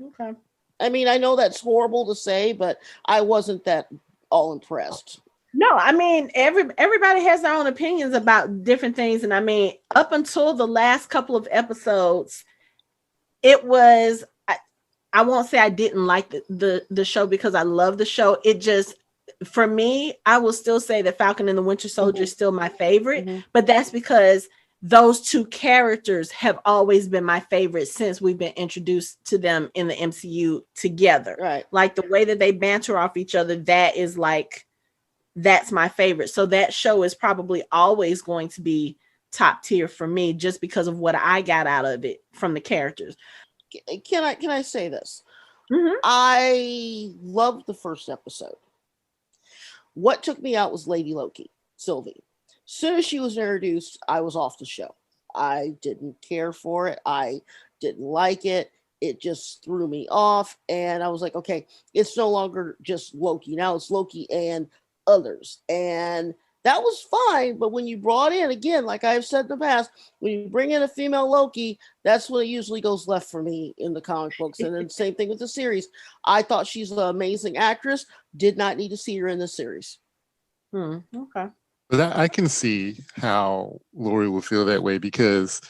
Okay. I mean, I know that's horrible to say, but I wasn't that all impressed. No, I mean everybody has their own opinions about different things, and I mean up until the last couple of episodes, it was. I won't say I didn't like the show because I love the show. It just, for me, I will still say that Falcon and the Winter Soldier is still my favorite, but that's because those two characters have always been my favorite since we've been introduced to them in the MCU together. Right. Like the way that they banter off each other, that is like, that's my favorite. So that show is probably always going to be top tier for me just because of what I got out of it from the characters. Can I say this? I loved the first episode. What took me out was Lady Loki, Sylvie. As soon as she was introduced, I was off the show. I didn't care for it. I didn't like it. It just threw me off. And I was like, okay, it's no longer just Loki. Now it's Loki and others. And that was fine. But when you brought in, again, like I've said in the past, when you bring in a female Loki, that's when it usually goes left for me in the comic books. And then same thing with the series. I thought she's an amazing actress. Did not need to see her in the series. Okay. But I can see how Lori will feel that way because,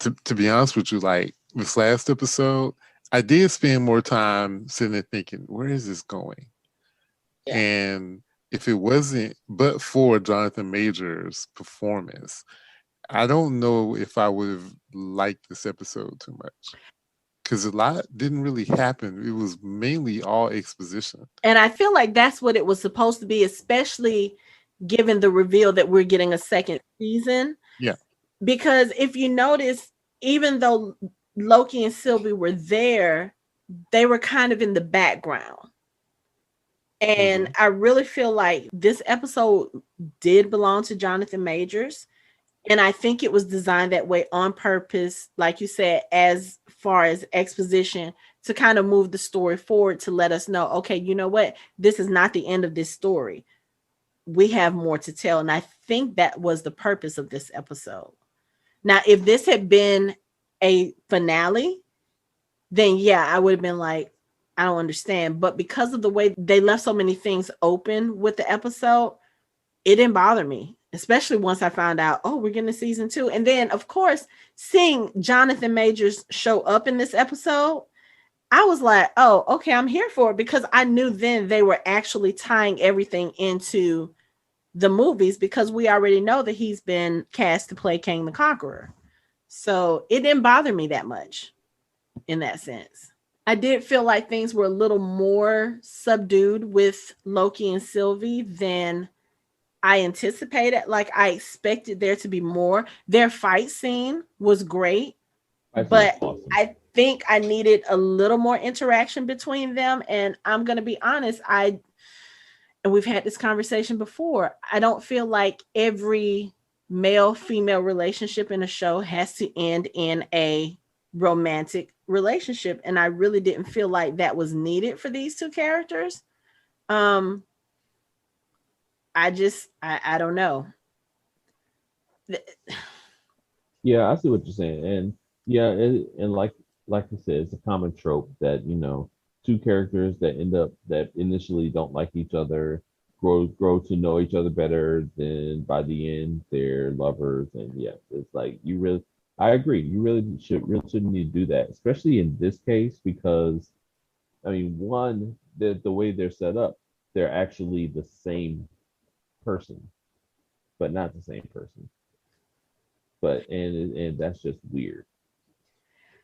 to be honest with you, like this last episode, I did spend more time sitting there thinking, where is this going? Yeah. And if it wasn't but for Jonathan Majors' performance, I don't know if I would have liked this episode too much. Because a lot didn't really happen. It was mainly all exposition. And I feel like that's what it was supposed to be, especially given the reveal that we're getting a second season. Yeah. Because if you notice, even though Loki and Sylvie were there, they were kind of in the background. And I really feel like this episode did belong to Jonathan Majors. And I think it was designed that way on purpose, like you said, as far as exposition, to kind of move the story forward to let us know, okay, you know what? This is not the end of this story. We have more to tell. And I think that was the purpose of this episode. Now, if this had been a finale, then yeah, I would have been like, I don't understand. But because of the way they left so many things open with the episode, it didn't bother me, especially once I found out, oh, we're getting a season 2. And then, of course, seeing Jonathan Majors show up in this episode, I was like, oh, okay, I'm here for it, because I knew then they were actually tying everything into the movies, because we already know that he's been cast to play King the Conqueror. So it didn't bother me that much in that sense. I did feel like things were a little more subdued with Loki and Sylvie than I anticipated. Like I expected there to be more. Their fight scene was great, but awesome. I think I needed a little more interaction between them. And I'm going to be honest, and we've had this conversation before, I don't feel like every male-female relationship in a show has to end in a romantic relationship, and I really didn't feel like that was needed for these two characters. I don't know. Yeah, I see what you're saying, and yeah, and like I said, it's a common trope that two characters that end up that initially don't like each other grow to know each other better, then by the end they're lovers, and yeah, it's like I agree. You really shouldn't need to do that, especially in this case, because I mean, one, the way they're set up, they're actually the same person, but not the same person. But and that's just weird.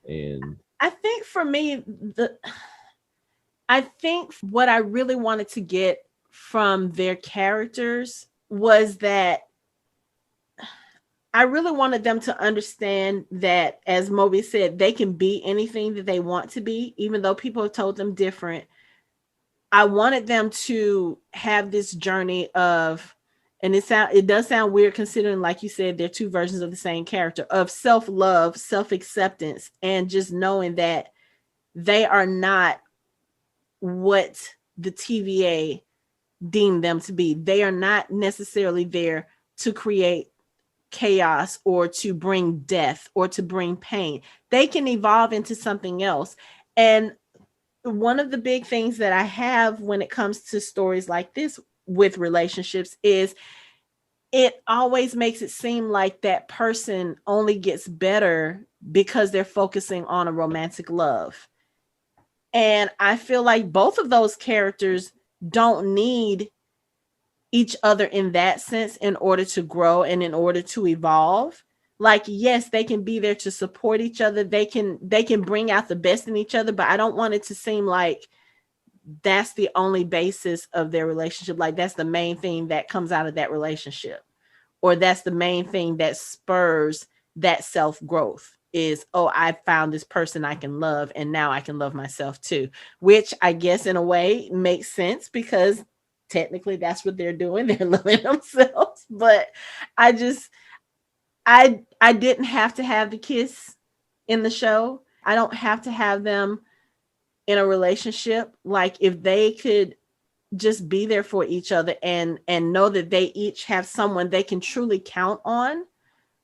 And I think for me, I think what I really wanted to get from their characters was that I really wanted them to understand that, as Mobius said, they can be anything that they want to be, even though people have told them different. I wanted them to have this journey of, and it does sound weird considering, like you said, they're two versions of the same character, of self-love, self-acceptance, and just knowing that they are not what the TVA deemed them to be. They are not necessarily there to create chaos or to bring death or to bring pain. They can evolve into something else. And one of the big things that I have when it comes to stories like this with relationships is it always makes it seem like that person only gets better because they're focusing on a romantic love. And I feel like both of those characters don't need each other in that sense in order to grow and in order to evolve. Like, yes, they can be there to support each other. They can bring out the best in each other, but I don't want it to seem like that's the only basis of their relationship. Like that's the main thing that comes out of that relationship, or that's the main thing that spurs that self-growth is, oh, I found this person I can love and now I can love myself too, which I guess in a way makes sense because technically that's what they're doing. They're loving themselves. But I didn't have to have the kiss in the show. I don't have to have them in a relationship. Like if they could just be there for each other and know that they each have someone they can truly count on,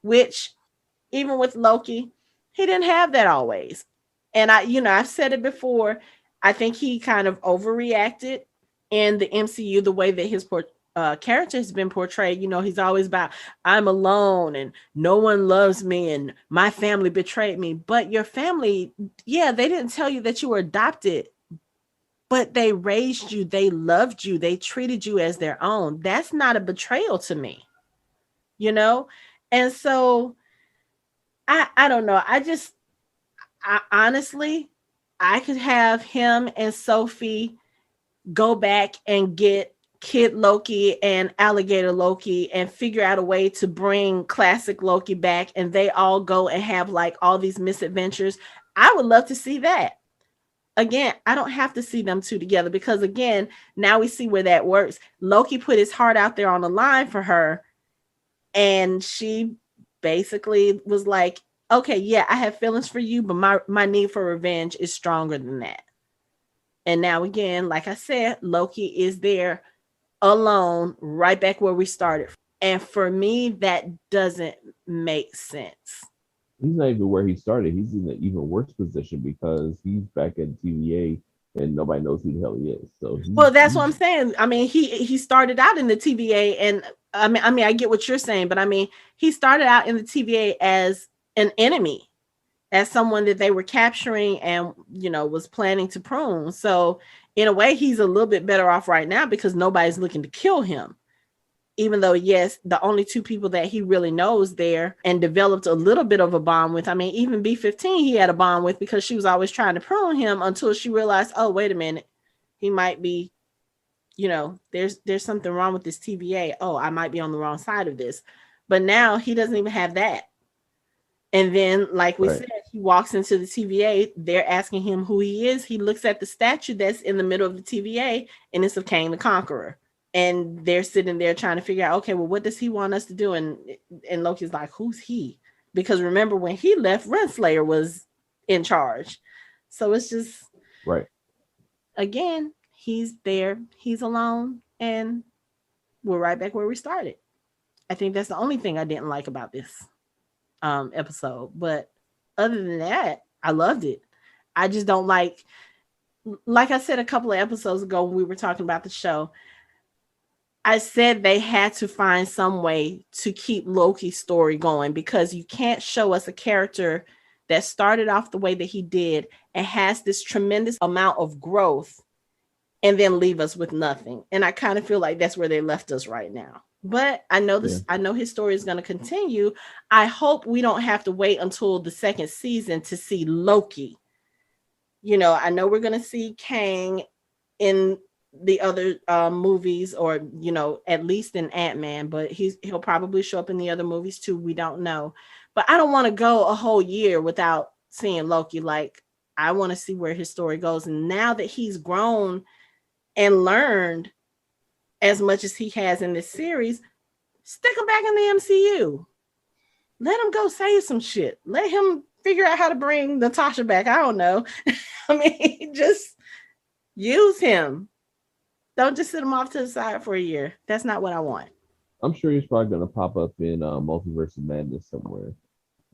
which even with Loki, he didn't have that always. And I've said it before, I think he kind of overreacted in the MCU, the way that his character has been portrayed. He's always about, I'm alone and no one loves me and my family betrayed me. But your family, yeah, they didn't tell you that you were adopted, but they raised you, they loved you, they treated you as their own. That's not a betrayal to me, And so I don't know. I honestly, I could have him and Sophie go back and get Kid Loki and Alligator Loki and figure out a way to bring classic Loki back, and they all go and have like all these misadventures. I would love to see that. Again, I don't have to see them two together because again, now we see where that works. Loki put his heart out there on the line for her, and she basically was like, okay, yeah, I have feelings for you, but my need for revenge is stronger than that. And now again, like I said, Loki is there alone, right back where we started. And for me, that doesn't make sense. He's not even where he started. He's in an even worse position because he's back at TVA and nobody knows who the hell he is. So well, that's what I'm saying. I mean, he started out in the TVA, and I mean, I get what you're saying, but I mean, he started out in the TVA as an enemy, as someone that they were capturing and was planning to prune. So in a way, he's a little bit better off right now because nobody's looking to kill him. even though, yes, the only two people that he really knows there and developed a little bit of a bond with. I mean, even B-15 he had a bond with because she was always trying to prune him until she realized, oh, wait a minute, he might be, there's something wrong with this TVA. Oh, I might be on the wrong side of this. But now he doesn't even have that. And then, like we said, he walks into the TVA. They're asking him who he is. He looks at the statue that's in the middle of the TVA, and it's of Kang the Conqueror. And they're sitting there trying to figure out, okay, well, what does he want us to do? And Loki's like, who's he? Because remember, when he left, Renslayer was in charge. So it's just, again, he's there, he's alone, and we're right back where we started. I think that's the only thing I didn't like about this episode. But other than that, I loved it. I just don't like I said a couple of episodes ago when we were talking about the show, I said they had to find some way to keep Loki's story going, because you can't show us a character that started off the way that he did and has this tremendous amount of growth and then leave us with nothing. And I kind of feel like that's where they left us right now. But I know this. I know his story is going to continue. I hope we don't have to wait until the second season to see Loki. I know we're going to see Kang in the other movies, or at least in Ant-Man, but he'll probably show up in the other movies too. We don't know. But I don't want to go a whole year without seeing Loki. Like, I want to see where his story goes. And now that he's grown and learned as much as he has in this series, stick him back in the MCU. Let him go save some shit. Let him figure out how to bring Natasha back. I don't know. I mean, just use him. Don't just sit him off to the side for a year. That's not what I want. I'm sure he's probably going to pop up in Multiverse of Madness somewhere.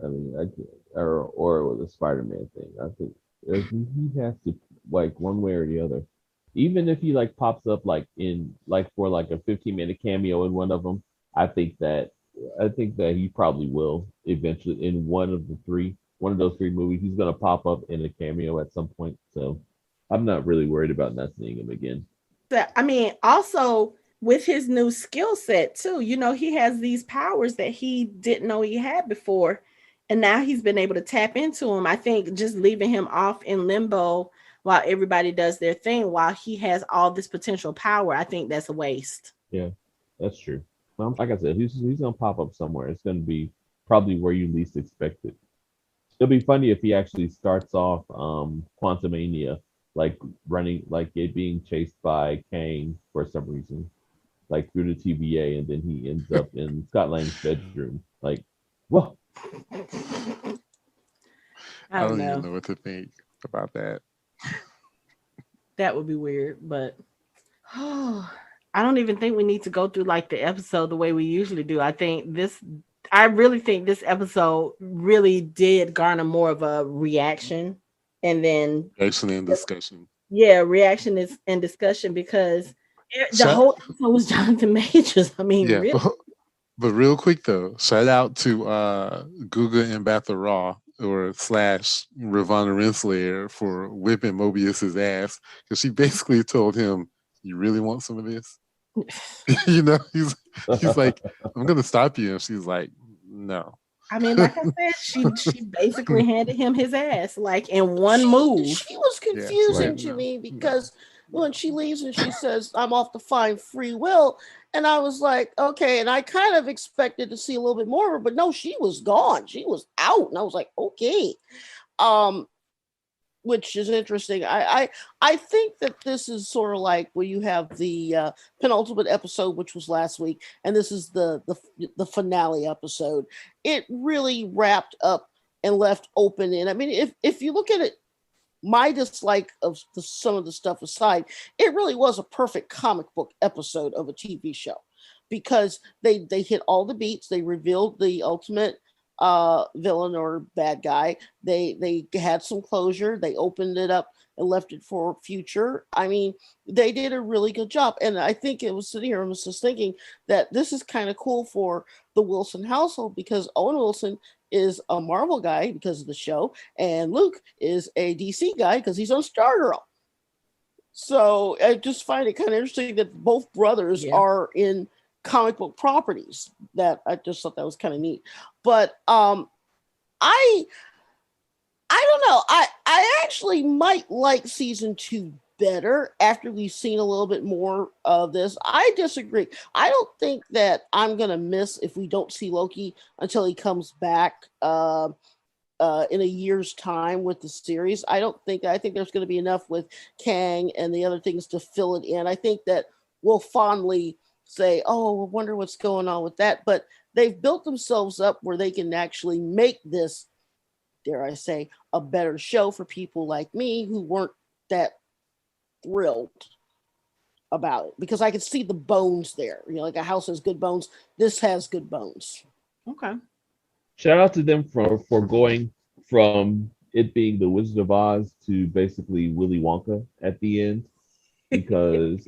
I mean, or with the Spider-Man thing. I think he has to, like, one way or the other. Even if he like pops up like in like for like a 15-minute cameo in one of them, I think that he probably will eventually in one of those three movies. He's going to pop up in a cameo at some point. So I'm not really worried about not seeing him again. I mean, also with his new skill set too, he has these powers that he didn't know he had before, and now he's been able to tap into them. I think just leaving him off in limbo while everybody does their thing, while he has all this potential power, I think that's a waste. Yeah, that's true. Well, like I said, he's gonna pop up somewhere. It's gonna be probably where you least expect it. It'll be funny if he actually starts off Quantumania, like running, like it being chased by Kang for some reason, like through the TVA, and then he ends up in Scott Lang's bedroom. Like, whoa. I don't even know what to think about that. That would be weird, but I don't even think we need to go through like the episode the way we usually do. I really think this episode really did garner more of a reaction, and then reaction and discussion. Yeah, reaction and discussion, because the whole episode was Jonathan Majors. I mean, really. But real quick though, shout out to Guga and Battle Raw or / Ravonna Renslayer for whipping Mobius's ass, because she basically told him, "You really want some of this?" He's like, "I'm gonna stop you," and she's like, "No." I mean, like I said, she basically handed him his ass, like in one move. She was confusing to me because when she leaves and she says, "I'm off to find free will," and I was like, okay, and I kind of expected to see a little bit more of her, but no, she was gone. She was out, and I was like, okay, which is interesting. I think that this is sort of like when you have the penultimate episode, which was last week, and this is the finale episode. It really wrapped up and left open. And I mean, if you look at it, my dislike of some of the stuff aside, it really was a perfect comic book episode of a TV show, because they hit all the beats. They revealed the ultimate villain or bad guy. They had some closure. They opened it up and left it for future. I mean, they did a really good job. And I think it was sitting here, I was just thinking that this is kind of cool for the Wilson household, because Owen Wilson is a Marvel guy because of the show, and Luke is a DC guy because he's on Stargirl. So I just find it kind of interesting that both brothers are in comic book properties. That I just thought that was kind of neat. But I don't know. I actually might like season 2 better after we've seen a little bit more of this. I disagree. I don't think that I'm gonna miss if we don't see Loki until he comes back in a year's time with the series. I think there's going to be enough with Kang and the other things to fill it in. I think that we'll fondly say, oh, I wonder what's going on with that. But they've built themselves up where they can actually make this, dare I say, a better show for people like me who weren't that thrilled about it, because I could see the bones there. You know, like a house has good bones. This has good bones. Okay. Shout out to them for going from it being the Wizard of Oz to basically Willy Wonka at the end, because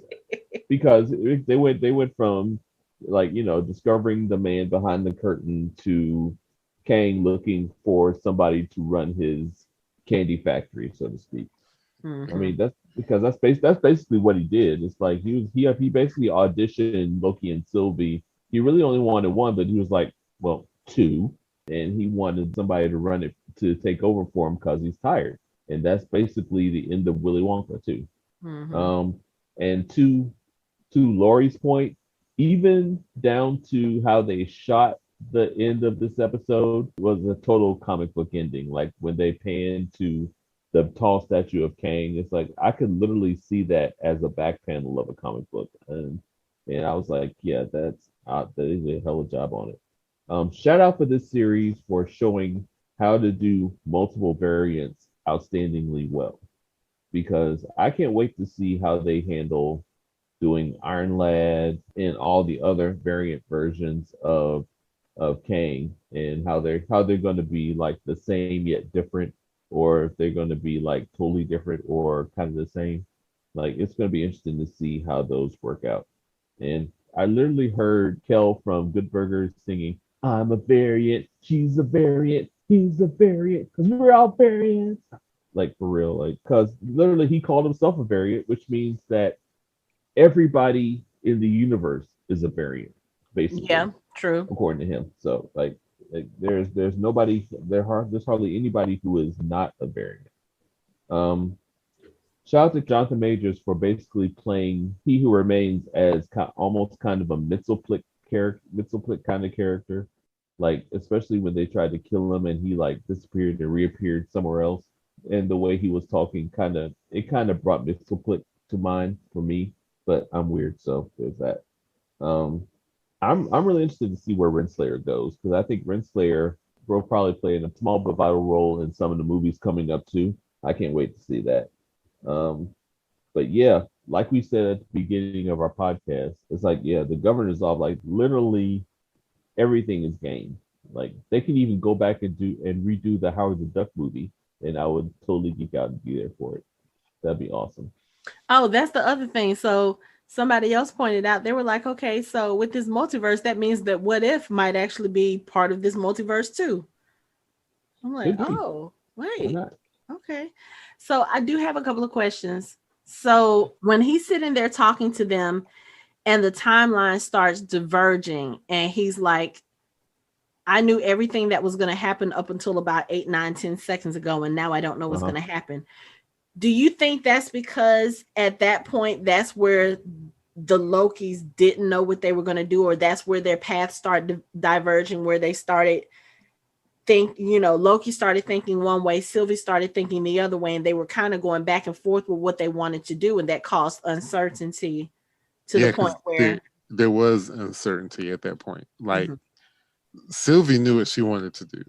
they went from, like, you know, discovering the man behind the curtain to Kang looking for somebody to run his candy factory, so to speak. Mm-hmm. I mean, that's basically what he did. It's like he basically auditioned Loki and Sylvie. He really only wanted one, but he was like, well, two. And he wanted somebody to run it, to take over for him because he's tired. And that's basically the end of Willy Wonka too. Mm-hmm. And to Laurie's point, even down to how they shot the end of this episode was a total comic book ending. Like when they panned to the tall statue of Kang, it's like I could literally see that as a back panel of a comic book. And I was like, yeah, they did a hell of a job on it. Shout out for this series for showing how to do multiple variants outstandingly well, because I can't wait to see how they handle doing Iron Lad and all the other variant versions of Kang, and how they're going to be like the same yet different, or if they're going to be like totally different or kind of the same. Like, it's going to be interesting to see how those work out. And I literally heard Kel from Good Burgers singing, I'm a variant, she's a variant, he's a variant, because we're all variants. Like, for real, like, because literally he called himself a variant, which means that everybody in the universe is a variant, basically. Yeah, true. According to him. So, like there's nobody, there's hardly anybody who is not a variant. Shout out to Jonathan Majors for basically playing He Who Remains as almost kind of a Mxyzptlk kind of character. Like, especially when they tried to kill him and he like disappeared and reappeared somewhere else. And the way he was talking kind of brought Mxyzptlk to mind for me, but I'm weird, so there's that. I'm really interested to see where Renslayer goes, because I think Renslayer will probably play a small but vital role in some of the movies coming up too. I can't wait to see that. But yeah, like we said at the beginning of our podcast, it's like, yeah, the governor's off. Like, literally everything is game. Like, they can even go back and redo the Howard the Duck movie, and I would totally geek out and be there for it. That'd be awesome. Oh, that's the other thing. So somebody else pointed out, they were like, okay, so with this multiverse, that means that What If might actually be part of this multiverse too. I'm like, oh, wait. Okay. So I do have a couple of questions. So when he's sitting there talking to them and the timeline starts diverging and he's like, I knew everything that was going to happen up until about 8, 9, 10 seconds ago, and now I don't know what's going to happen. Do you think that's because at that point, that's where the Lokis didn't know what they were going to do, or that's where their paths started diverging, where they started Loki started thinking one way, Sylvie started thinking the other way, and they were kind of going back and forth with what they wanted to do, and that caused uncertainty to the point where there was uncertainty at that point. Like, Sylvie knew what she wanted to do,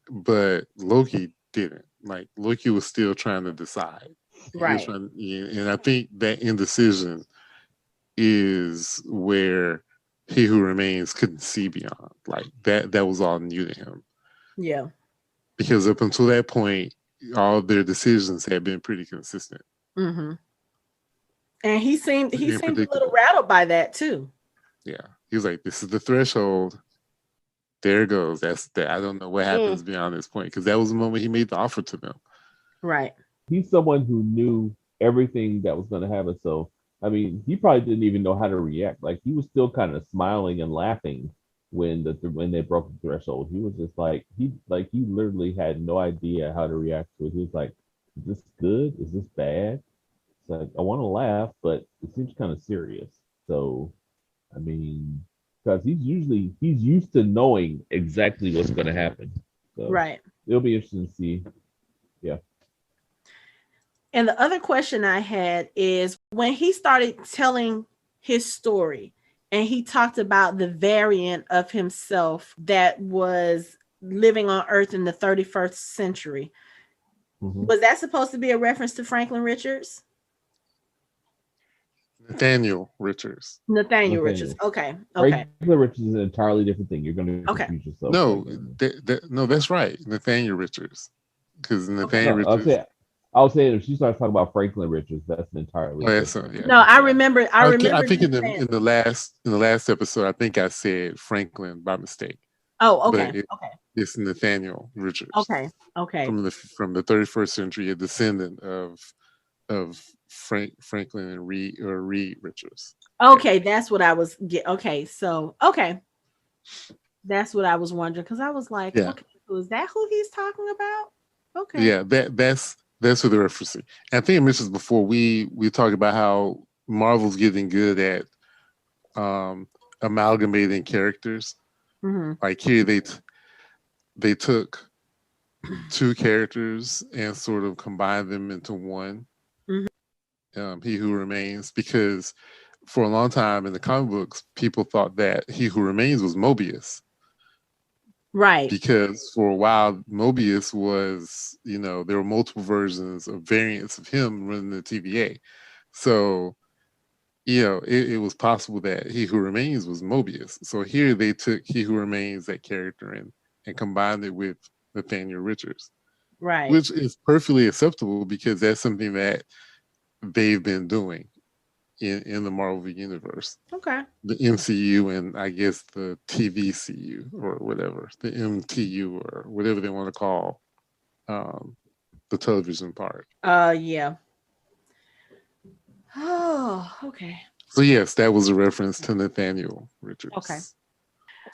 but Loki didn't. Like, Loki was still trying to decide. Right. And I think that indecision is where He Who Remains couldn't see beyond. Like, that was all new to him. Yeah. Because up until that point, all their decisions had been pretty consistent. Mm-hmm. And he seemed a little rattled by that too. Yeah. He was like, this is the threshold. There it goes. That's that. I don't know what happens beyond this point, because that was the moment he made the offer to them. Right. He's someone who knew everything that was going to happen. So I mean, he probably didn't even know how to react. Like he was still kind of smiling and laughing when when they broke the threshold. He was just like he literally had no idea how to react to it. He was like, "Is this good? Is this bad?" It's like I want to laugh, but it seems kind of serious. So, I mean, because he's used to knowing exactly what's going to happen. So Right. it'll be interesting to see. Yeah. And the other question I had is when he started telling his story and he talked about the variant of himself that was living on Earth in the 31st century. Mm-hmm. Was that supposed to be a reference to Franklin Richards? Nathaniel Richards. Nathaniel Richards. Okay. Franklin Richards is an entirely different thing. You're going to confuse yourself. No, no, that's right. Nathaniel Richards. Because Nathaniel Richards. I was saying if she starts talking about Franklin Richards, that's an entirely different. Yeah. No, I remember. I think in the last episode, I think I said Franklin by mistake. Oh, okay. It's Nathaniel Richards. Okay. From the 31st century, a descendant of Franklin and Reed Richards. Okay, that's what I was that's what I was wondering because I was like, okay, so is that who he's talking about? Okay. Yeah, that's who they're referencing. And I think I mentioned before we talked about how Marvel's getting good at amalgamating characters. Mm-hmm. Like here, they took two characters and sort of combined them into one. Mm-hmm. He Who Remains, because for a long time in the comic books, people thought that He Who Remains was Mobius. Right. Because for a while, Mobius was, there were multiple versions of variants of him running the TVA. So, it was possible that He Who Remains was Mobius. So here they took He Who Remains, that character, and combined it with Nathaniel Richards. Right. Which is perfectly acceptable because that's something that they've been doing in the Marvel Universe. Okay. The MCU and I guess the TVCU or whatever, the MTU or whatever they want to call the television part. Yeah. Oh, okay. So yes, that was a reference to Nathaniel Richards. Okay.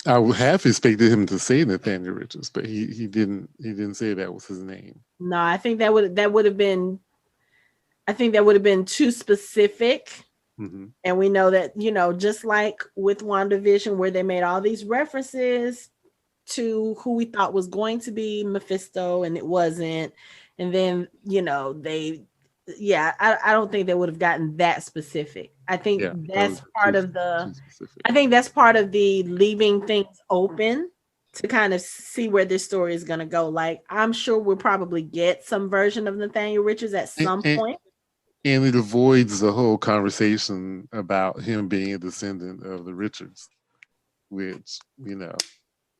I would have expected him to say Nathaniel Richards, but he didn't say that was his name. No, I think that would have been too specific. Mm-hmm. And we know that, just like with WandaVision, where they made all these references to who we thought was going to be Mephisto and it wasn't. And then, I don't think they would have gotten that specific. I think that's part of the leaving things open to kind of see where this story is going to go. Like, I'm sure we'll probably get some version of Nathaniel Richards at some point. And it avoids the whole conversation about him being a descendant of the Richards, which,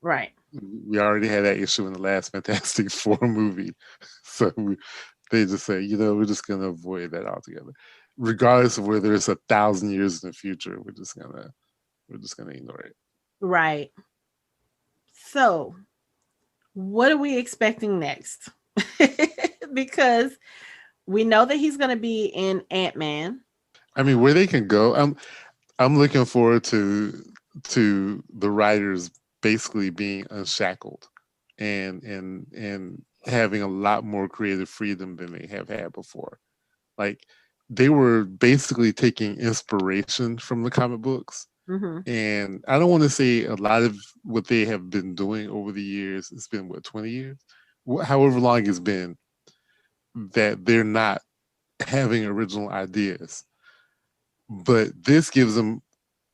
right. We already had that issue in the last Fantastic Four movie. So they just say, we're just going to avoid that altogether. Regardless of whether it's 1,000 years in the future, we're just gonna ignore it. Right. So what are we expecting next? Because we know that he's going to be in Ant-Man. I mean, where they can go, I'm looking forward to the writers basically being unshackled and having a lot more creative freedom than they have had before. Like they were basically taking inspiration from the comic books. Mm-hmm. And I don't want to say a lot of what they have been doing over the years. It's been 20 years, however long it's been, that they're not having original ideas. But this gives them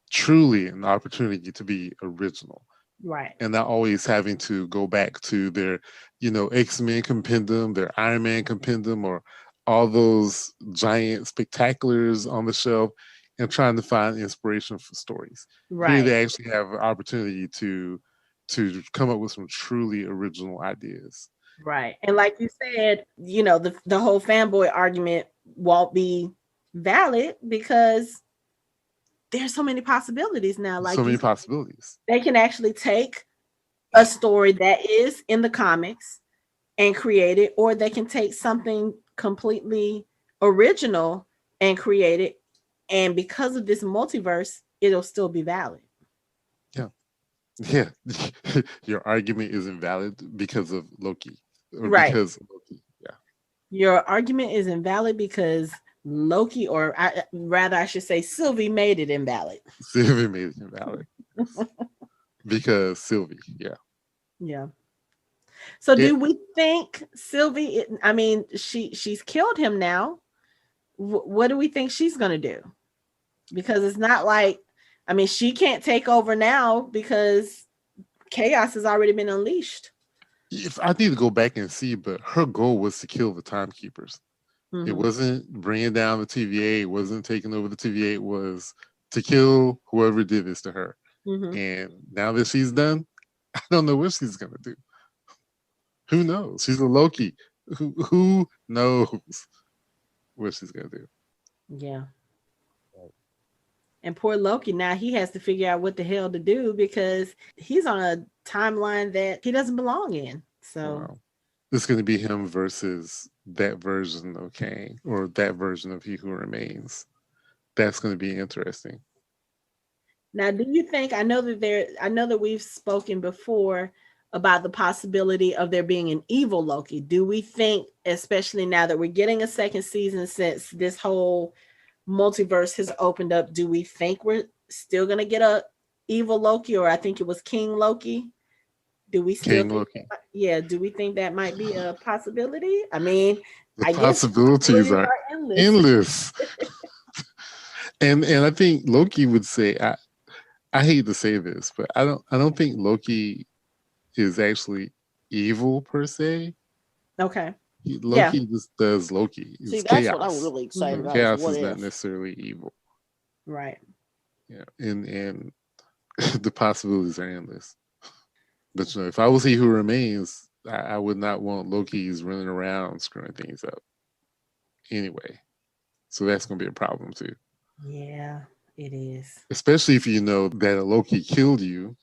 truly an opportunity to be original. Right. And not always having to go back to their, X-Men compendium, their Iron Man compendium, or all those giant spectaculars on the shelf and trying to find inspiration for stories. Right. Here they actually have an opportunity to come up with some truly original ideas. Right. And like you said, the whole fanboy argument won't be valid because there's so many possibilities now. Like so many possibilities. They can actually take a story that is in the comics and create it, or they can take something completely original and create it And because of this multiverse, it'll still be valid. Yeah. Your argument is invalid because of Loki. Or Right. Because of Loki. Yeah. Your argument is invalid because Loki, or rather I should say Sylvie, made it invalid. Sylvie made it invalid. Because Sylvie, yeah. Yeah. So do we think Sylvie, I mean, she's killed him now. What do we think she's going to do? Because it's not like, I mean, she can't take over now because chaos has already been unleashed. If I need to go back and see, but her goal was to kill the timekeepers. Mm-hmm. It wasn't bringing down the TVA. It wasn't taking over the TVA. It was to kill whoever did this to her. Mm-hmm. And now that she's done, I don't know what she's going to do. Who knows? She's a Loki. Who knows what she's going to do? Yeah. And poor Loki, now he has to figure out what the hell to do because he's on a timeline that he doesn't belong in. So wow. It's going to be him versus that version of Kang or that version of He Who Remains. That's going to be interesting. Now, do you think, I know that we've spoken before about the possibility of there being an evil Loki. Do we think, especially now that we're getting a second season since this whole multiverse has opened up, do we think we're still going to get a evil Loki, or I think it was King Loki? Do we still King Loki? Do we think that might be a possibility? I mean, the possibilities are endless. and I think Loki would say, I hate to say this, but I don't think Loki is actually evil per se. Okay. Loki just does Loki. It's See, that's chaos. what I'm really excited about. Chaos is not necessarily evil. Right. Yeah. And the possibilities are endless. But if I was He Who Remains, I would not want Loki's running around screwing things up. Anyway. So that's going to be a problem too. Yeah, it is. Especially if you know that a Loki killed you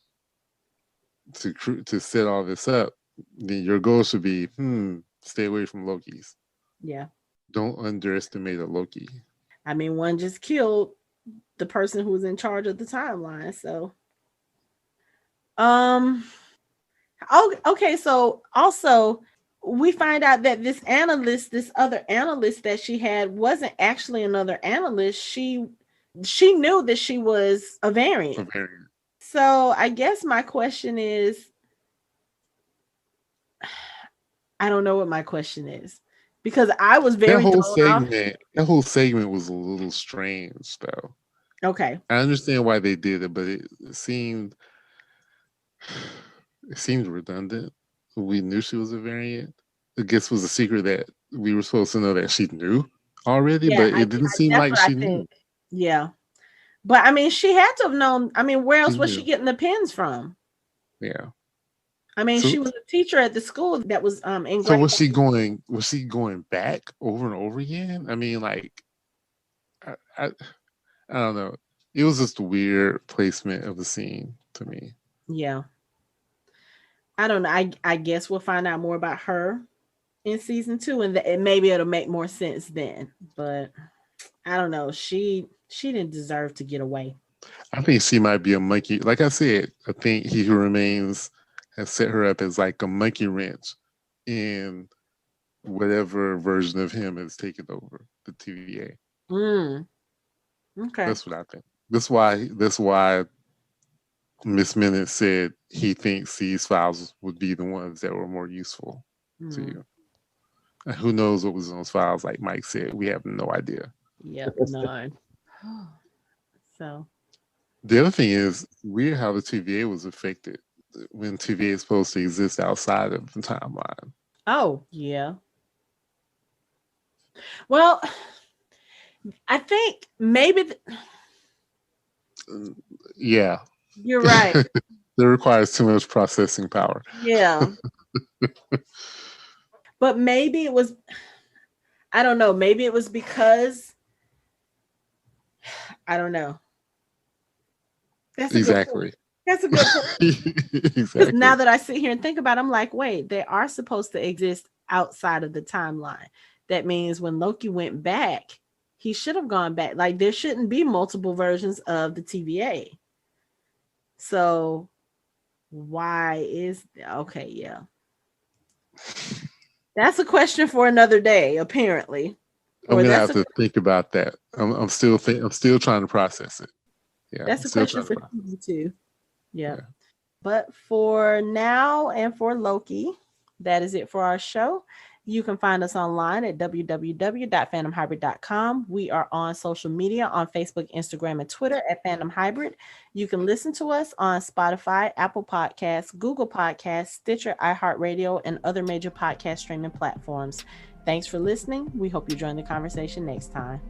to set all this up, then your goal should be, stay away from Lokis. Yeah. Don't underestimate a Loki. I mean, one just killed the person who was in charge of the timeline. So, okay. So also we find out that this other analyst that she had wasn't actually another analyst. She knew that she was a variant. So I guess my question is, I don't know what my question is, because I was very that whole segment was a little strange though. Okay. I understand why they did it, but it seemed redundant. We knew she was a variant. I guess it was a secret that we were supposed to know that she knew already, but it didn't seem like she knew. Yeah. But I mean, she had to have known. I mean, where else was she getting the pins from? Yeah. I mean, she was a teacher at the school that was in. So was she going back over and over again? I mean, like, I don't know. It was just a weird placement of the scene to me. Yeah. I don't know. I guess we'll find out more about her in season 2, and maybe it'll make more sense then. But I don't know. She didn't deserve to get away. I think she might be a monkey. Like I said, I think He Who Remains has set her up as like a monkey wrench in whatever version of him has taken over the TVA. Okay. That's what I think. That's why Miss Minute said he thinks these files would be the ones that were more useful to you. And who knows what was in those files? Like Mike said, we have no idea. Yep, none. So the other thing is weird how the TVA was affected when TVA is supposed to exist outside of the timeline. Oh, yeah. Well, I think maybe yeah. You're right. That requires too much processing power. Yeah. But maybe it was, I don't know, maybe it was because, I don't know. That's exactly. That's a good point. Exactly. Now that I sit here and think about it, I'm like, wait, they are supposed to exist outside of the timeline. That means when Loki went back, he should have gone back. Like, there shouldn't be multiple versions of the TVA. So why is okay? Yeah, that's a question for another day. Apparently, I'm gonna have to think about that. I'm still trying to process it. Yeah, that's a question for TV too. Yeah. But for now and for Loki, that is it for our show. You can find us online at www.fandomhybrid.com. We are on social media on Facebook, Instagram, and Twitter at Fandom Hybrid. You can listen to us on Spotify, Apple Podcasts, Google Podcasts, Stitcher, iHeartRadio, and other major podcast streaming platforms. Thanks for listening. We hope you join the conversation next time.